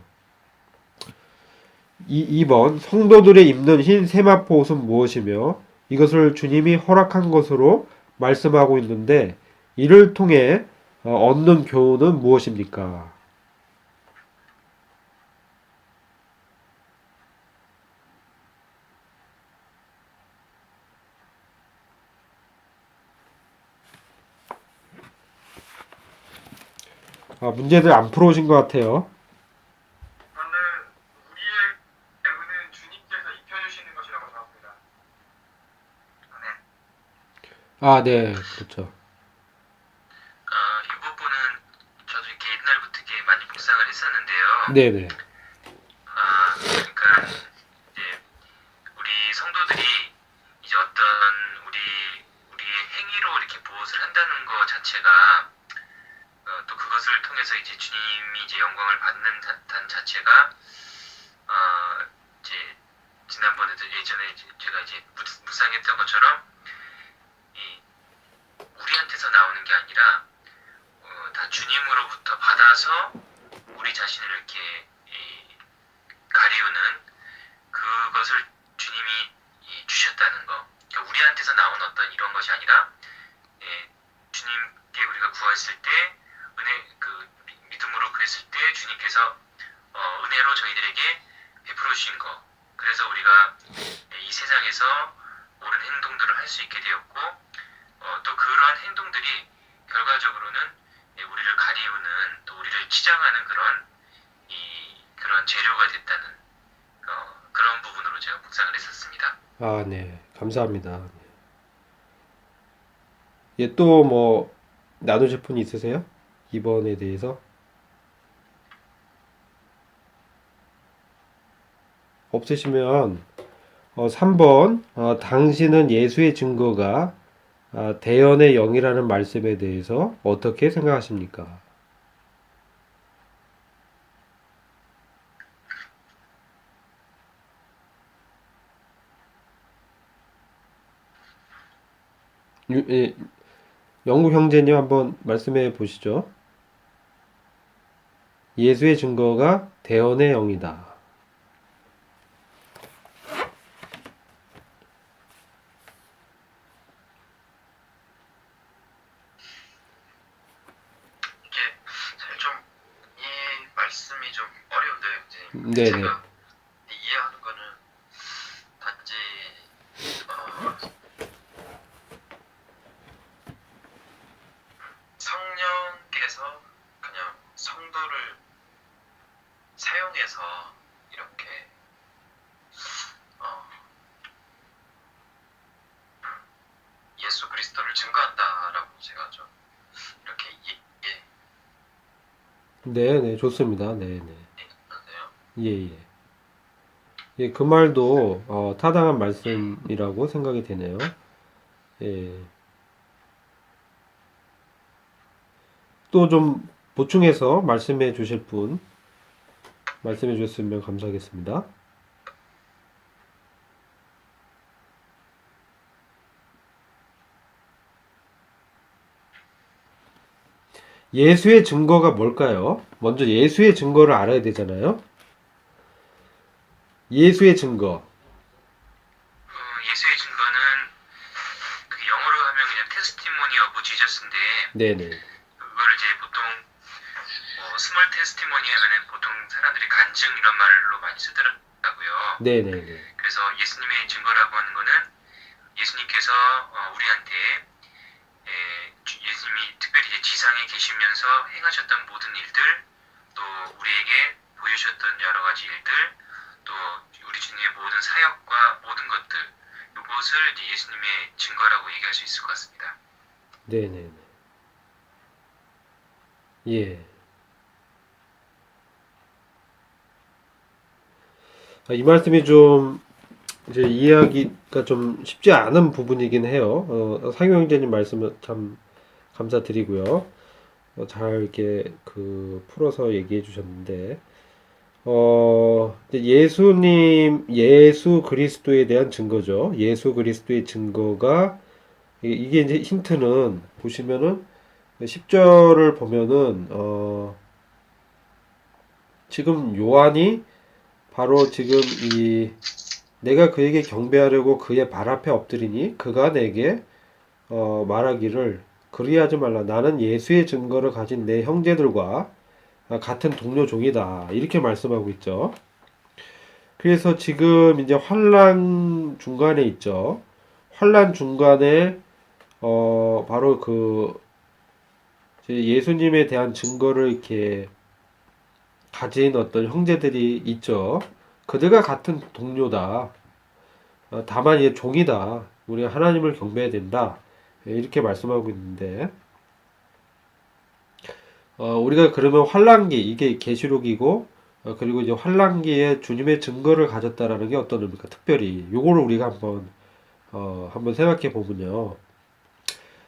2번 성도들의 입는 흰 세마포 옷은 무엇이며 이것을 주님이 허락한 것으로 말씀하고 있는데 이를 통해 얻는 교훈은 무엇입니까? 문제들 안 풀어오신 것 같아요. 저는 우리의 은은 주님께서 입혀주시는 것이라고 생각합니다. 네, 그렇죠. 이 부분은 저도 이렇게 옛날부터 이렇게 많이 묵상을 했었는데요. 네네. 그러니까 이제 우리 성도들이 이제 어떤 우리의 행위로 이렇게 무엇을 한다는 것 자체가 또 그것을 통해서 이제 주님이 이제 영광을 받는다는 자체가 이제 지난번에도 예전에 이제 제가 이제 묵상했던 것처럼 이 우리한테서 나오는 게 아니라 다 주님으로부터 받아서 우리 자신을 이렇게 가리우는 그것을 주님이 주셨다는 거. 그러니까 우리한테서 나온 어떤 이런 것이 아니라 주님께 우리가 구했을 때 믿음으로 구했을 때 주님께서 은혜로 저희들에게 베풀어 주신 거. 그래서 우리가 이 세상에서 옳은 행동들을 할 수 있게 되었고 또 그러한 행동들이 결과적으로는 우리를 가리우는 또 우리를 치장하는 그런 재료가 됐다는 그런 부분으로 제가 묵상을 했었습니다. 네. 감사합니다. 예, 또 뭐 나누실 분 있으세요? 2번에 대해서? 없으시면 3번 당신은 예수의 증거가 대연의 영이라는 말씀에 대해서 어떻게 생각하십니까? 영국 형제님 한번 말씀해 보시죠. 예수의 증거가 대언의 영이다. 이게 사실 좀 이 말씀이 좀 어려운데요, 선생님. 네네. 제가 이해하는 거는 단지 성령께서 그냥 성도를 사용해서 이렇게 예수 그리스도를 증거한다라고 제가 좀 이렇게 네네, 좋습니다. 네네. 이해하는데요. 예, 예. 예, 그 말도 타당한 말씀이라고 생각이 되네요. 예. 또 좀 보충해서 말씀해 주실 분 말씀해 주셨으면 감사하겠습니다. 예수의 증거가 뭘까요? 먼저 예수의 증거를 알아야 되잖아요. 예수의 증거. 예수의 증거는 여부 지저스인데 네네. 그거를 이제 보통 스몰 테스티모니 하면은 보통 사람들이 간증 이런 말로 많이 쓰더라고요. 네네네. 그래서 예수님의 증거라고 하는 거는 예수님께서 우리한테 예수님이 특별히 이제 지상에 계시면서 행하셨던 모든 일들, 또 우리에게 보여주셨던 여러 가지 일들, 또 우리 주님의 모든 사역과 모든 것들, 이것을 이제 예수님의 증거라고 얘기할 수 있을 것 같습니다. 네네네. 예. 이 말씀이 좀 이제 이해하기가 좀 쉽지 않은 부분이긴 해요. 상효 형제님 말씀을 참 감사드리고요. 잘 이렇게 풀어서 얘기해 주셨는데, 이제 예수 그리스도에 대한 증거죠. 예수 그리스도의 증거가, 이게 이제 힌트는 보시면은, 10절을 보면은, 지금 요한이 바로 지금 내가 그에게 경배하려고 그의 발 앞에 엎드리니 그가 내게 말하기를 그리하지 말라. 나는 예수의 증거를 가진 내 형제들과 같은 동료 종이다. 이렇게 말씀하고 있죠. 그래서 지금 이제 환란 중간에 있죠. 환란 중간에 바로 이제 예수님에 대한 증거를 이렇게 가진 어떤 형제들이 있죠. 그들과 같은 동료다. 다만 이제 종이다. 우리가 하나님을 경배해야 된다. 이렇게 말씀하고 있는데, 우리가 그러면 환란기, 이게 계시록이고, 그리고 이제 환란기에 주님의 증거를 가졌다라는 게 어떤 의미입니까? 특별히 요거를 우리가 한번 생각해 보면요.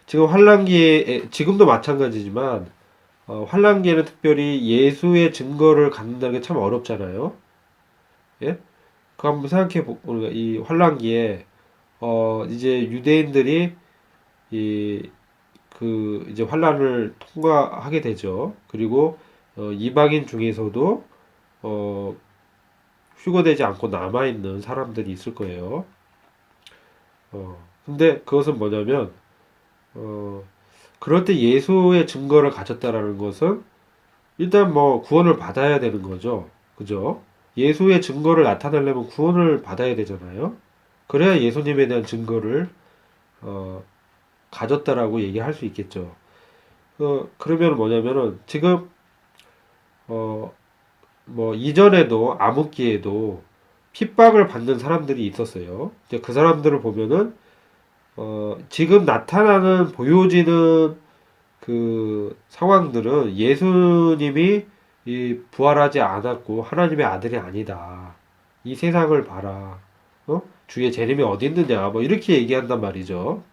지금 환란기에 지금도 마찬가지지만 환란기에는 특별히 예수의 증거를 갖는다는 게 참 어렵잖아요. 예? 그 한번 생각해 우리가 이 환란기에 이제 유대인들이 이제 환란을 통과하게 되죠. 그리고 이방인 중에서도 어, 휴거되지 않고 남아 있는 사람들이 있을 거예요. 근데 그것은 뭐냐면 어, 그럴 때 예수의 증거를 가졌다라는 것은 일단 뭐 구원을 받아야 되는 거죠. 그죠? 예수의 증거를 나타내려면 구원을 받아야 되잖아요. 그래야 예수님에 대한 증거를 어, 가졌다라고 얘기할 수 있겠죠. 그러면 뭐냐면은 지금 어, 뭐 이전에도 암흑기에도 핍박을 받는 사람들이 있었어요. 이제 그 사람들을 보면은 지금 나타나는 보여지는 그 상황들은 예수님이 부활하지 않았고 하나님의 아들이 아니다. 이 세상을 봐라. 주의 재림이 어디 있느냐. 뭐 이렇게 얘기한단 말이죠.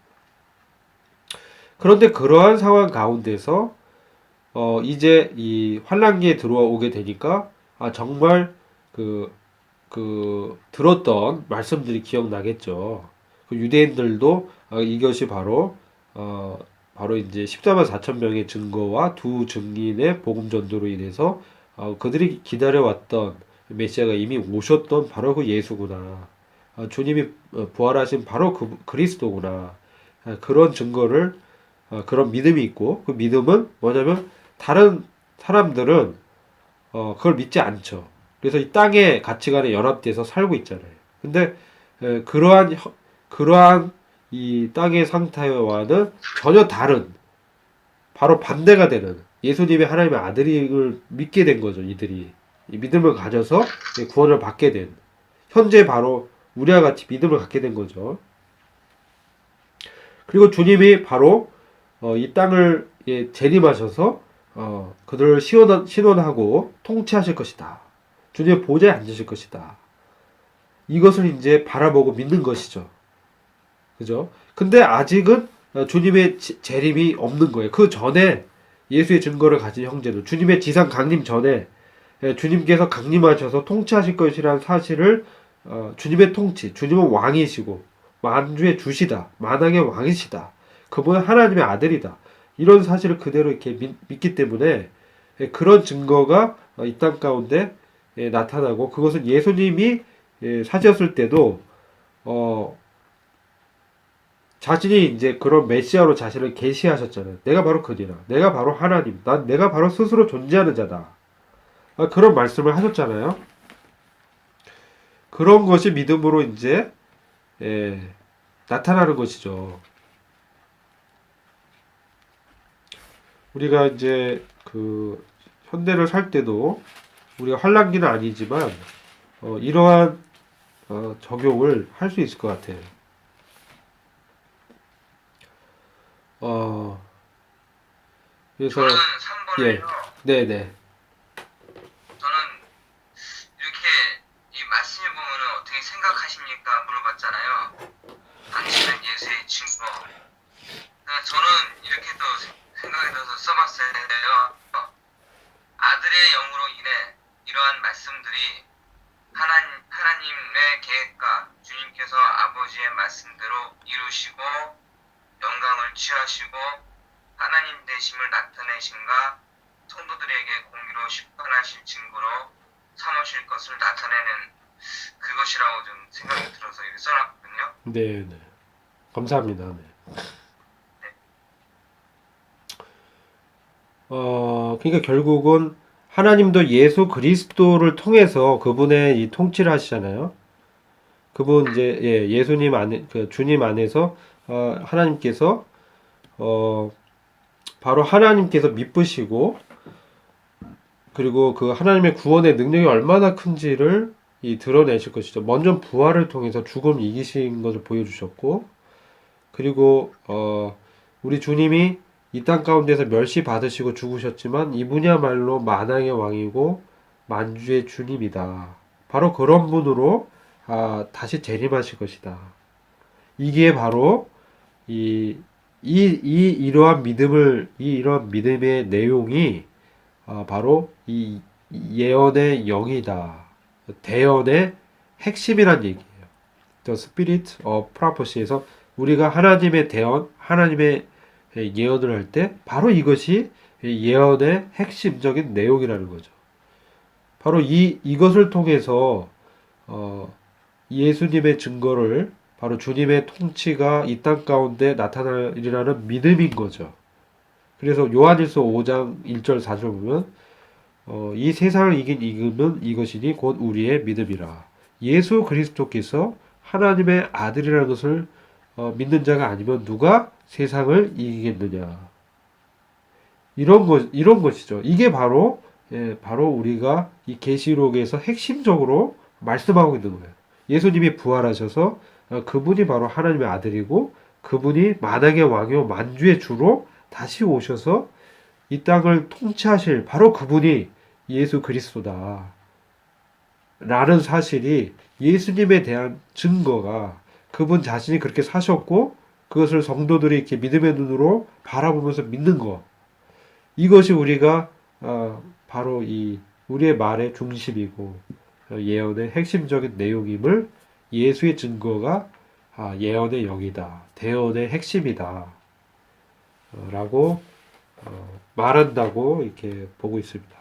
그런데 그러한 상황 가운데서 이제 이 환란기에 들어오게 되니까 정말 그 들었던 말씀들이 기억나겠죠. 그 유대인들도 이것이 바로 이제 14만 4천 명의 증거와 두 증인의 복음 전도로 인해서 그들이 기다려왔던 메시아가 이미 오셨던 바로 그 예수구나. 주님이 부활하신 바로 그 그리스도구나. 그런 증거를 그런 믿음이 있고 그 믿음은 뭐냐면 다른 사람들은 그걸 믿지 않죠. 그래서 이 땅의 가치관에 연합돼서 살고 있잖아요. 근데 그러한 이 땅의 상태와는 전혀 다른 바로 반대가 되는 예수님이 하나님의 아들을 믿게 된 거죠. 이들이 이 믿음을 가져서 구원을 받게 된 현재 바로 우리와 같이 믿음을 갖게 된 거죠. 그리고 주님이 바로 이 땅을 재림하셔서 그들을 신원하고 통치하실 것이다. 주님의 보좌에 앉으실 것이다. 이것을 이제 바라보고 믿는 것이죠. 그죠? 근데 아직은 주님의 재림이 없는 거예요. 그 전에 예수의 증거를 가진 형제들, 주님의 지상 강림 전에 주님께서 강림하셔서 통치하실 것이라는 사실을 주님의 통치, 주님은 왕이시고 만주의 주시다, 만왕의 왕이시다. 그분은 하나님의 아들이다. 이런 사실을 그대로 이렇게 믿기 때문에 그런 증거가 이 땅 가운데 나타나고 그것은 예수님이 사셨을 때도 자신이 이제 그런 메시아로 자신을 계시하셨잖아요. 내가 바로 그니라. 내가 바로 하나님. 내가 바로 스스로 존재하는 자다. 그런 말씀을 하셨잖아요. 그런 것이 믿음으로 이제 나타나는 것이죠. 우리가 이제 그 현대를 살 때도 우리가 환란기는 아니지만 이러한 적용을 할 수 있을 것 같아요. 어, 그래서 저는 예, 3번을요. 네네, 저는 이렇게 이 말씀을 보면은 어떻게 생각하십니까? 물어봤잖아요. 당신은 예수의 증거. 저는 이렇게 또 생각이 들어서 써봤어요. 아들의 영으로 인해 이러한 말씀들이 하나님의 계획과 주님께서 아버지의 말씀대로 이루시고 영광을 취하시고 하나님 되심을 나타내신가 성도들에게 공의로 심판하실 증거로 삼으실 것을 나타내는 그것이라고 좀 생각이 들어서 이렇게 써놨거든요. 네네, 감사합니다. 네. 그러니까 결국은 하나님도 예수 그리스도를 통해서 그분의 이 통치를 하시잖아요. 그분 이제 예수님 안에 그 주님 안에서 하나님께서 어, 바로 하나님께서 미쁘시고 그리고 그 하나님의 구원의 능력이 얼마나 큰지를 드러내실 것이죠. 먼저 부활을 통해서 죽음 이기신 것을 보여주셨고 그리고 우리 주님이 이 땅 가운데서 멸시 받으시고 죽으셨지만 이분이야말로 만왕의 왕이고 만주의 주님이다. 바로 그런 분으로 다시 재림하실 것이다. 이게 바로 이러한 믿음의 내용이 바로 이 예언의 영이다. 대언의 핵심이란 얘기예요. The Spirit of Prophecy에서 우리가 하나님의 대언, 하나님의 예언을 할 때 바로 이것이 예언의 핵심적인 내용이라는 거죠. 바로 이것을 통해서 예수님의 증거를 바로 주님의 통치가 이 땅 가운데 나타나리라는 믿음인 거죠. 그래서 요한일서 5장 1절 4절 보면 이 세상을 이긴 이금은 이것이니 곧 우리의 믿음이라. 예수 그리스도께서 하나님의 아들이라는 것을 믿는 자가 아니면 누가 세상을 이기겠느냐. 이런 것이죠. 이게 바로 바로 우리가 이 계시록에서 핵심적으로 말씀하고 있는 거예요. 예수님이 부활하셔서 그분이 바로 하나님의 아들이고 그분이 만왕의 왕이요 만주의 주로 다시 오셔서 이 땅을 통치하실 바로 그분이 예수 그리스도다. 라는 사실이 예수님에 대한 증거가 그분 자신이 그렇게 사셨고 그것을 성도들이 이렇게 믿음의 눈으로 바라보면서 믿는 것. 이것이 우리가 바로 이 우리의 말의 중심이고 예언의 핵심적인 내용임을 예수의 증거가 예언의 영이다. 대언의 핵심이다. 라고 말한다고 이렇게 보고 있습니다.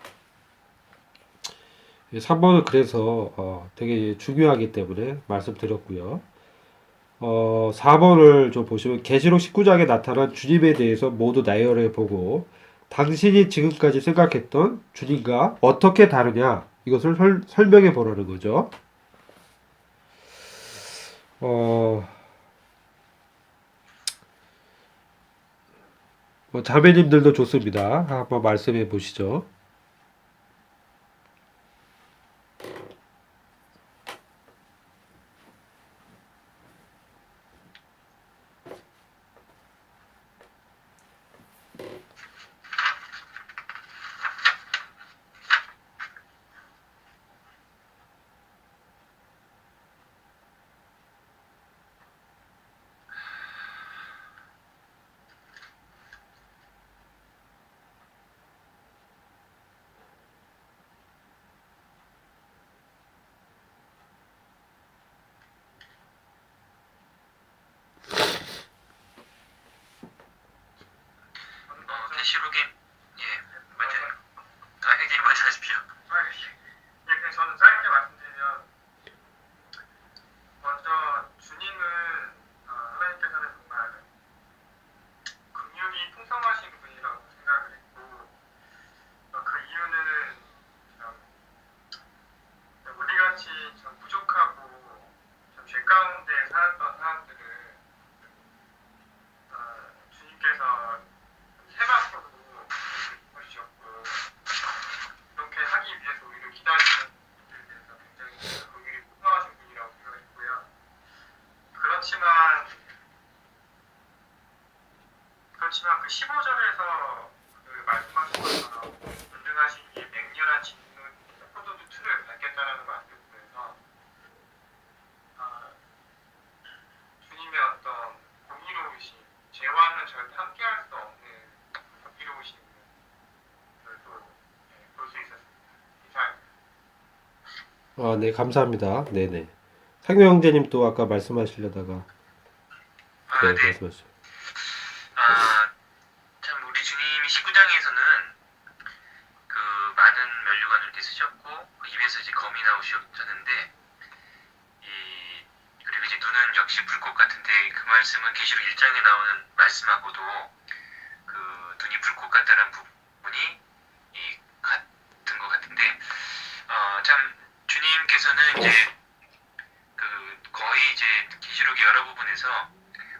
3번은 그래서 되게 중요하기 때문에 말씀드렸고요. 4번을 좀 보시면 계시록 19장에 나타난 주님에 대해서 모두 나열해 보고 당신이 지금까지 생각했던 주님과 어떻게 다르냐 이것을 설명해 보라는 거죠. 자매님들도 좋습니다. 한번 말씀해 보시죠. 계시록에 먼저 형님 먼저 하십시오. 이렇게 저는 짧게 말씀드리면 먼저 주님은 하나님께서는 정말 그 15절에서 그 말씀하신 것처럼 존중하신 이의 맹렬한 진노는 포도주 틀을 밟겠다라는 말씀에서 주님의 어떤 공의로우신 죄와는 절대 함께할 수 없는 공의로우신 걸 또 볼 수 있었습니다. 이상. 네, 감사합니다. 네네. 상효 형제님 또 아까 말씀하시려다가 네, 네. 말씀하세요. 참 우리 주님이 19장에서는 그 많은 면류관을 이렇게 쓰셨고 그 입에서 이제 검이 나오셨는데 그리고 이제 눈은 역시 불꽃 같은데 그 말씀은 계시록 1장에 나오는 말씀하고도 그 눈이 불꽃 같다는 부분이 같은 것 같은데 참 주님께서는 이제 그 거의 이제 계시록 여러 부분에서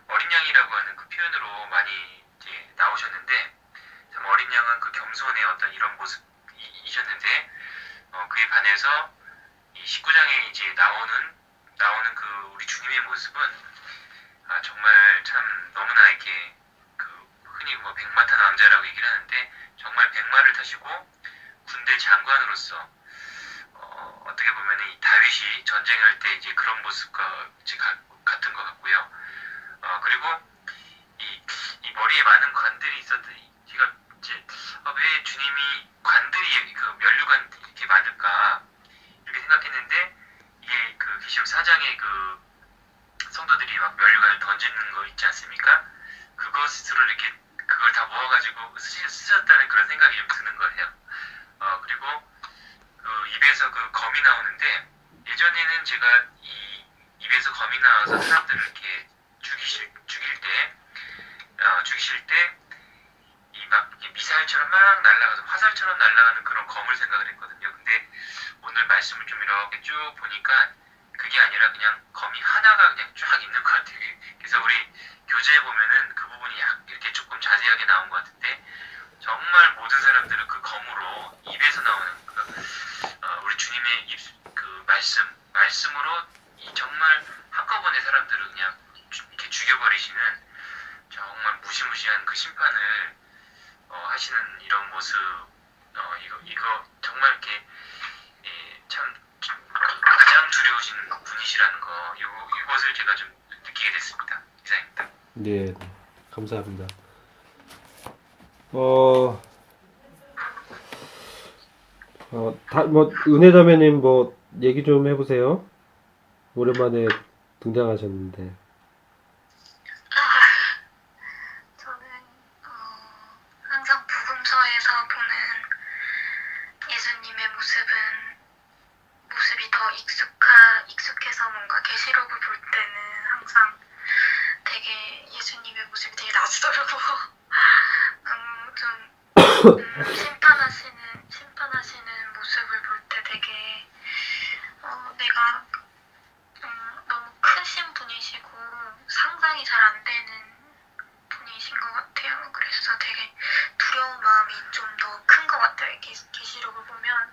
어린 양이라고 하는 그 표현으로 많이 이제 나오셨는데 참 어린 양은 그 겸손의 어떤 이런 모습이셨는데 그에 반해서 이 19장에 이제 나오는 그 우리 주님의 모습은 정말 참 너무나 이렇게 그 흔히 뭐 백마탄 왕자라고 얘기를 하는데 정말 백마를 타시고 군대 장관으로서 어떻게 보면 이 다윗이 전쟁할 때 이제 그런 모습과 이제 같은 것 같고요. 그리고 이 머리에 많은 관들이 있었더니 제가 이제 왜 주님이 관들이 그 면류관 이렇게 많을까 이렇게 생각했는데 이게 그 계시록 4장에 그 성도들이 막 면류관을 던지는 거 있지 않습니까? 그것으로 이렇게 그걸 다 모아가지고 쓰셨다는 그런 생각이 좀 드는 거예요. 그리고 그 입에서 그 검이 나오는데 예전에는 제가 이 입에서 검이 나와서 사람들을 이렇게 죽이실 때 이 막 미사일처럼 막 날아가서 화살처럼 날아가는 그런 검을 생각을 했거든요. 근데 오늘 말씀을 좀 이렇게 쭉 보니까 그게 아니라 그냥 검이 하나가 그냥 쫙 있는 것 같아요. 그래서 우리 교재에 보면은 그 부분이 이렇게 조금 자세하게 나온 것 같은데 정말 모든 사람들은 그 검으로 입에서 나오는 우리 주님의 그 말씀으로 이 정말 한꺼번에 사람들을 그냥 이렇게 죽여버리시는 정말 무시무시한 그 심판을 하시는 이런 모습 이거 정말 이렇게 참 가장 두려우신 분이시라는 거 이것을 제가 좀 느끼게 됐습니다. 이상입니다. 네, 감사합니다. 은혜자매님 뭐 얘기 좀 해보세요. 오랜만에 등장하셨는데. 저는 항상 복음서에서 보는 예수님의 모습이 더 익숙해서 뭔가 계시록을 볼 때는 항상 되게 예수님의 모습이 되게 낯설고 좀 심판하시는 모습을 볼 때 되게 내가 너무 크신 분이시고 상상이 잘 안 되는 분이신 것 같아요. 그래서 되게 두려운 마음이 좀 더 큰 것 같아요. 계시록을 보면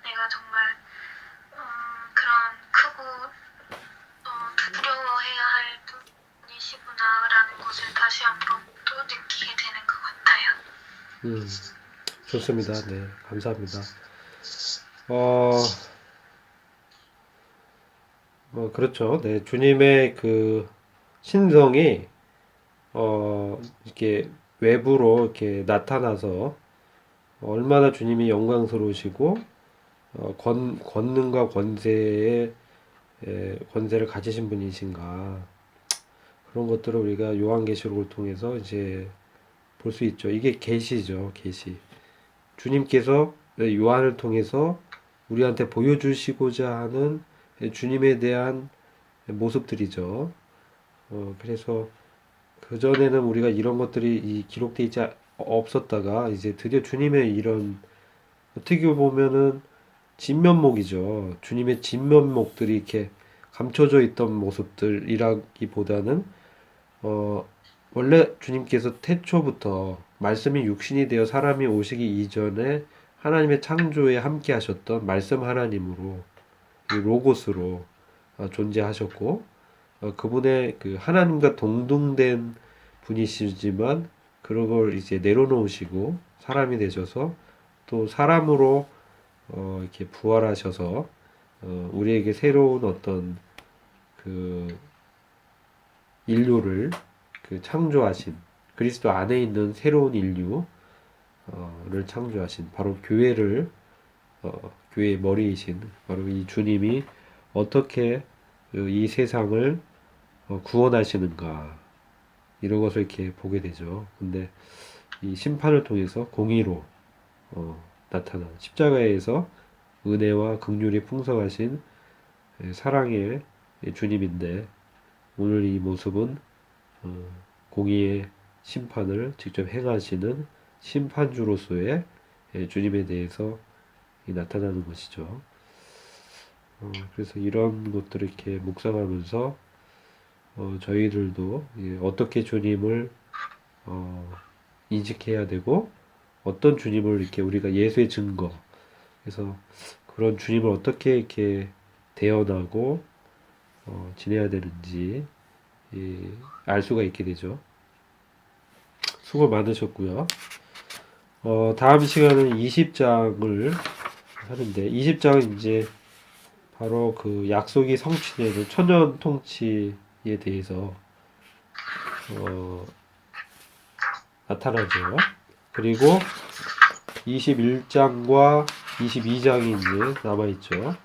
내가 정말 그런 크고 두려워해야 할 분이시구나라는 것을 다시 한번 또 느끼게 되는 것 같아요. 좋습니다. 네, 감사합니다. 그렇죠. 네, 주님의 그 신성이 이렇게 외부로 이렇게 나타나서 얼마나 주님이 영광스러우시고 권능과 권세를 가지신 분이신가, 그런 것들을 우리가 요한계시록을 통해서 이제 볼 수 있죠. 이게 계시죠, 계시. 주님께서 요한을 통해서 우리한테 보여주시고자 하는 주님에 대한 모습들이죠. 그래서 그전에는 우리가 이런 것들이 기록되어 있지 없었다가 이제 드디어 주님의 이런, 어떻게 보면은 진면목이죠. 주님의 진면목들이 이렇게 감춰져 있던 모습들이라기보다는 원래 주님께서 태초부터 말씀이 육신이 되어 사람이 오시기 이전에 하나님의 창조에 함께 하셨던 말씀 하나님으로, 로고스로 존재하셨고, 그분의 그 하나님과 동등된 분이시지만 그런 걸 이제 내려놓으시고 사람이 되셔서 또 사람으로 이렇게 부활하셔서 우리에게 새로운 어떤 그 인류를 그 창조하신 그리스도 안에 있는 새로운 인류를 창조하신 바로 교회를 교회의 머리이신 바로 이 주님이 어떻게 이 세상을 구원하시는가 이런 것을 이렇게 보게 되죠. 근데 이 심판을 통해서 공의로 나타난 십자가에서 은혜와 긍휼이 풍성하신 사랑의 주님인데 오늘 이 모습은 공의의 심판을 직접 행하시는 심판주로서의 주님에 대해서 나타나는 것이죠. 그래서 이런 것들을 이렇게 묵상하면서 저희들도 어떻게 주님을 인식해야 되고 어떤 주님을 이렇게 우리가 예수의 증거 그래서 그런 주님을 어떻게 이렇게 대언하고 지내야 되는지 알 수가 있게 되죠. 수고 많으셨고요. 다음 시간은 20장을 하는데 20장은 이제 바로 그 약속이 성취되는 천년 통치에 대해서 나타나죠. 그리고 21장과 22장이 이제 남아있죠.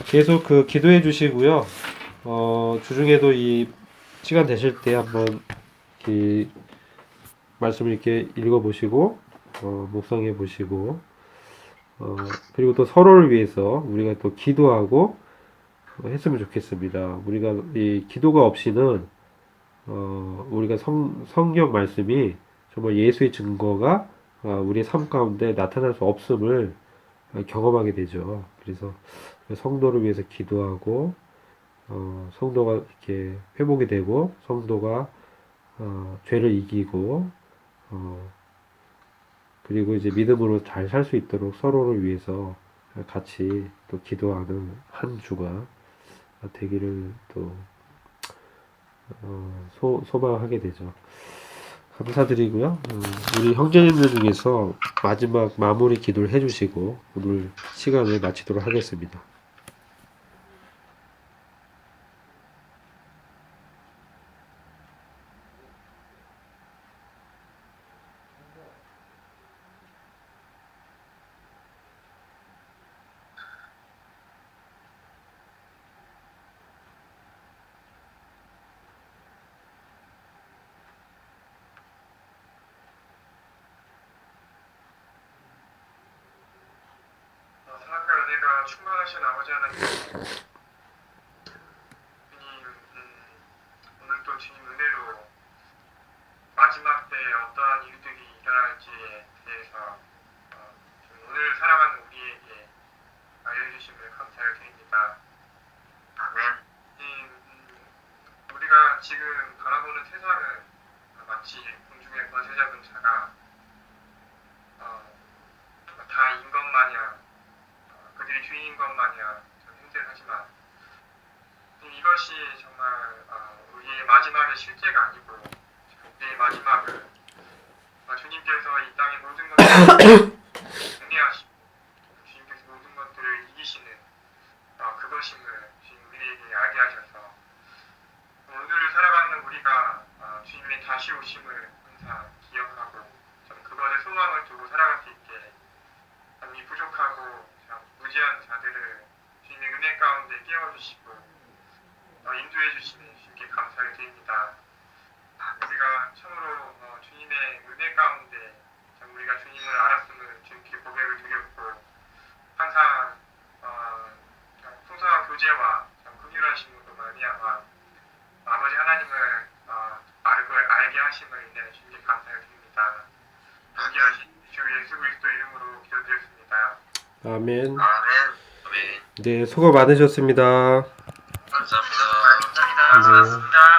계속 그 기도해 주시고요. 주중에도 이 시간 되실 때 한번 이렇게 말씀을 이렇게 읽어보시고, 묵상해 보시고, 그리고 또 서로를 위해서 우리가 또 기도하고 했으면 좋겠습니다. 우리가 이 기도가 없이는 우리가 성경 말씀이 정말 예수의 증거가 우리의 삶 가운데 나타날 수 없음을 경험하게 되죠. 그래서 성도를 위해서 기도하고 성도가 이렇게 회복이 되고 성도가 죄를 이기고 그리고 이제 믿음으로 잘 살 수 있도록 서로를 위해서 같이 또 기도하는 한 주가 되기를 또 소망하게 되죠. 감사드리고요. 우리 형제님들 중에서 마지막 마무리 기도를 해주시고 오늘 시간을 마치도록 하겠습니다. 사랑과 은혜가 충만하신 아버지 하나님, 주님, 오늘 또 주님 은혜로 마지막 때에 어떠한 일들이 일어날지에 대해서 오늘 살아가는 우리에게 알려주심을 감사를 드립니다. 아멘. 우리가 지금 바라보는 세상은 마치 공중에 거세 잡은 자가 다인 것 마냥 그들이 주인인 것 마냥 힘들하지만 이것이 정말 우리의 마지막의 실제가 아니고 우리의 마지막은 주님께서 이 땅의 모든 것들을 은혜하시고 주님께서 모든 것들을 이기시는 그것임을 주님 우리에게 알게 하셔서 오늘 살아가는 우리가 주님의 다시 오심을 항상 기억하고 그것에 소망을 두고 살아갈 수 있게 이 부족하고 무지한 자들을 주님의 은혜 가운데 깨워주시고 인도해 주시는 주님께 감사를 드립니다. 우리가 참으로 주님의 은혜 가운데 우리가 주님을 알았음을 주님께 고백을 드렸고 항상 풍성한 교제와 긍휼하심으로 말미암아 아버지 하나님을 알게 하심을 인해 주님께 감사를 드립니다. 알게 하신 주 예수 그리스도 이름으로 기도드렸습니다. 아멘. 아멘. 네, 수고 많으셨습니다. 감사합니다. 감사합니다. 네. 고맙습니다.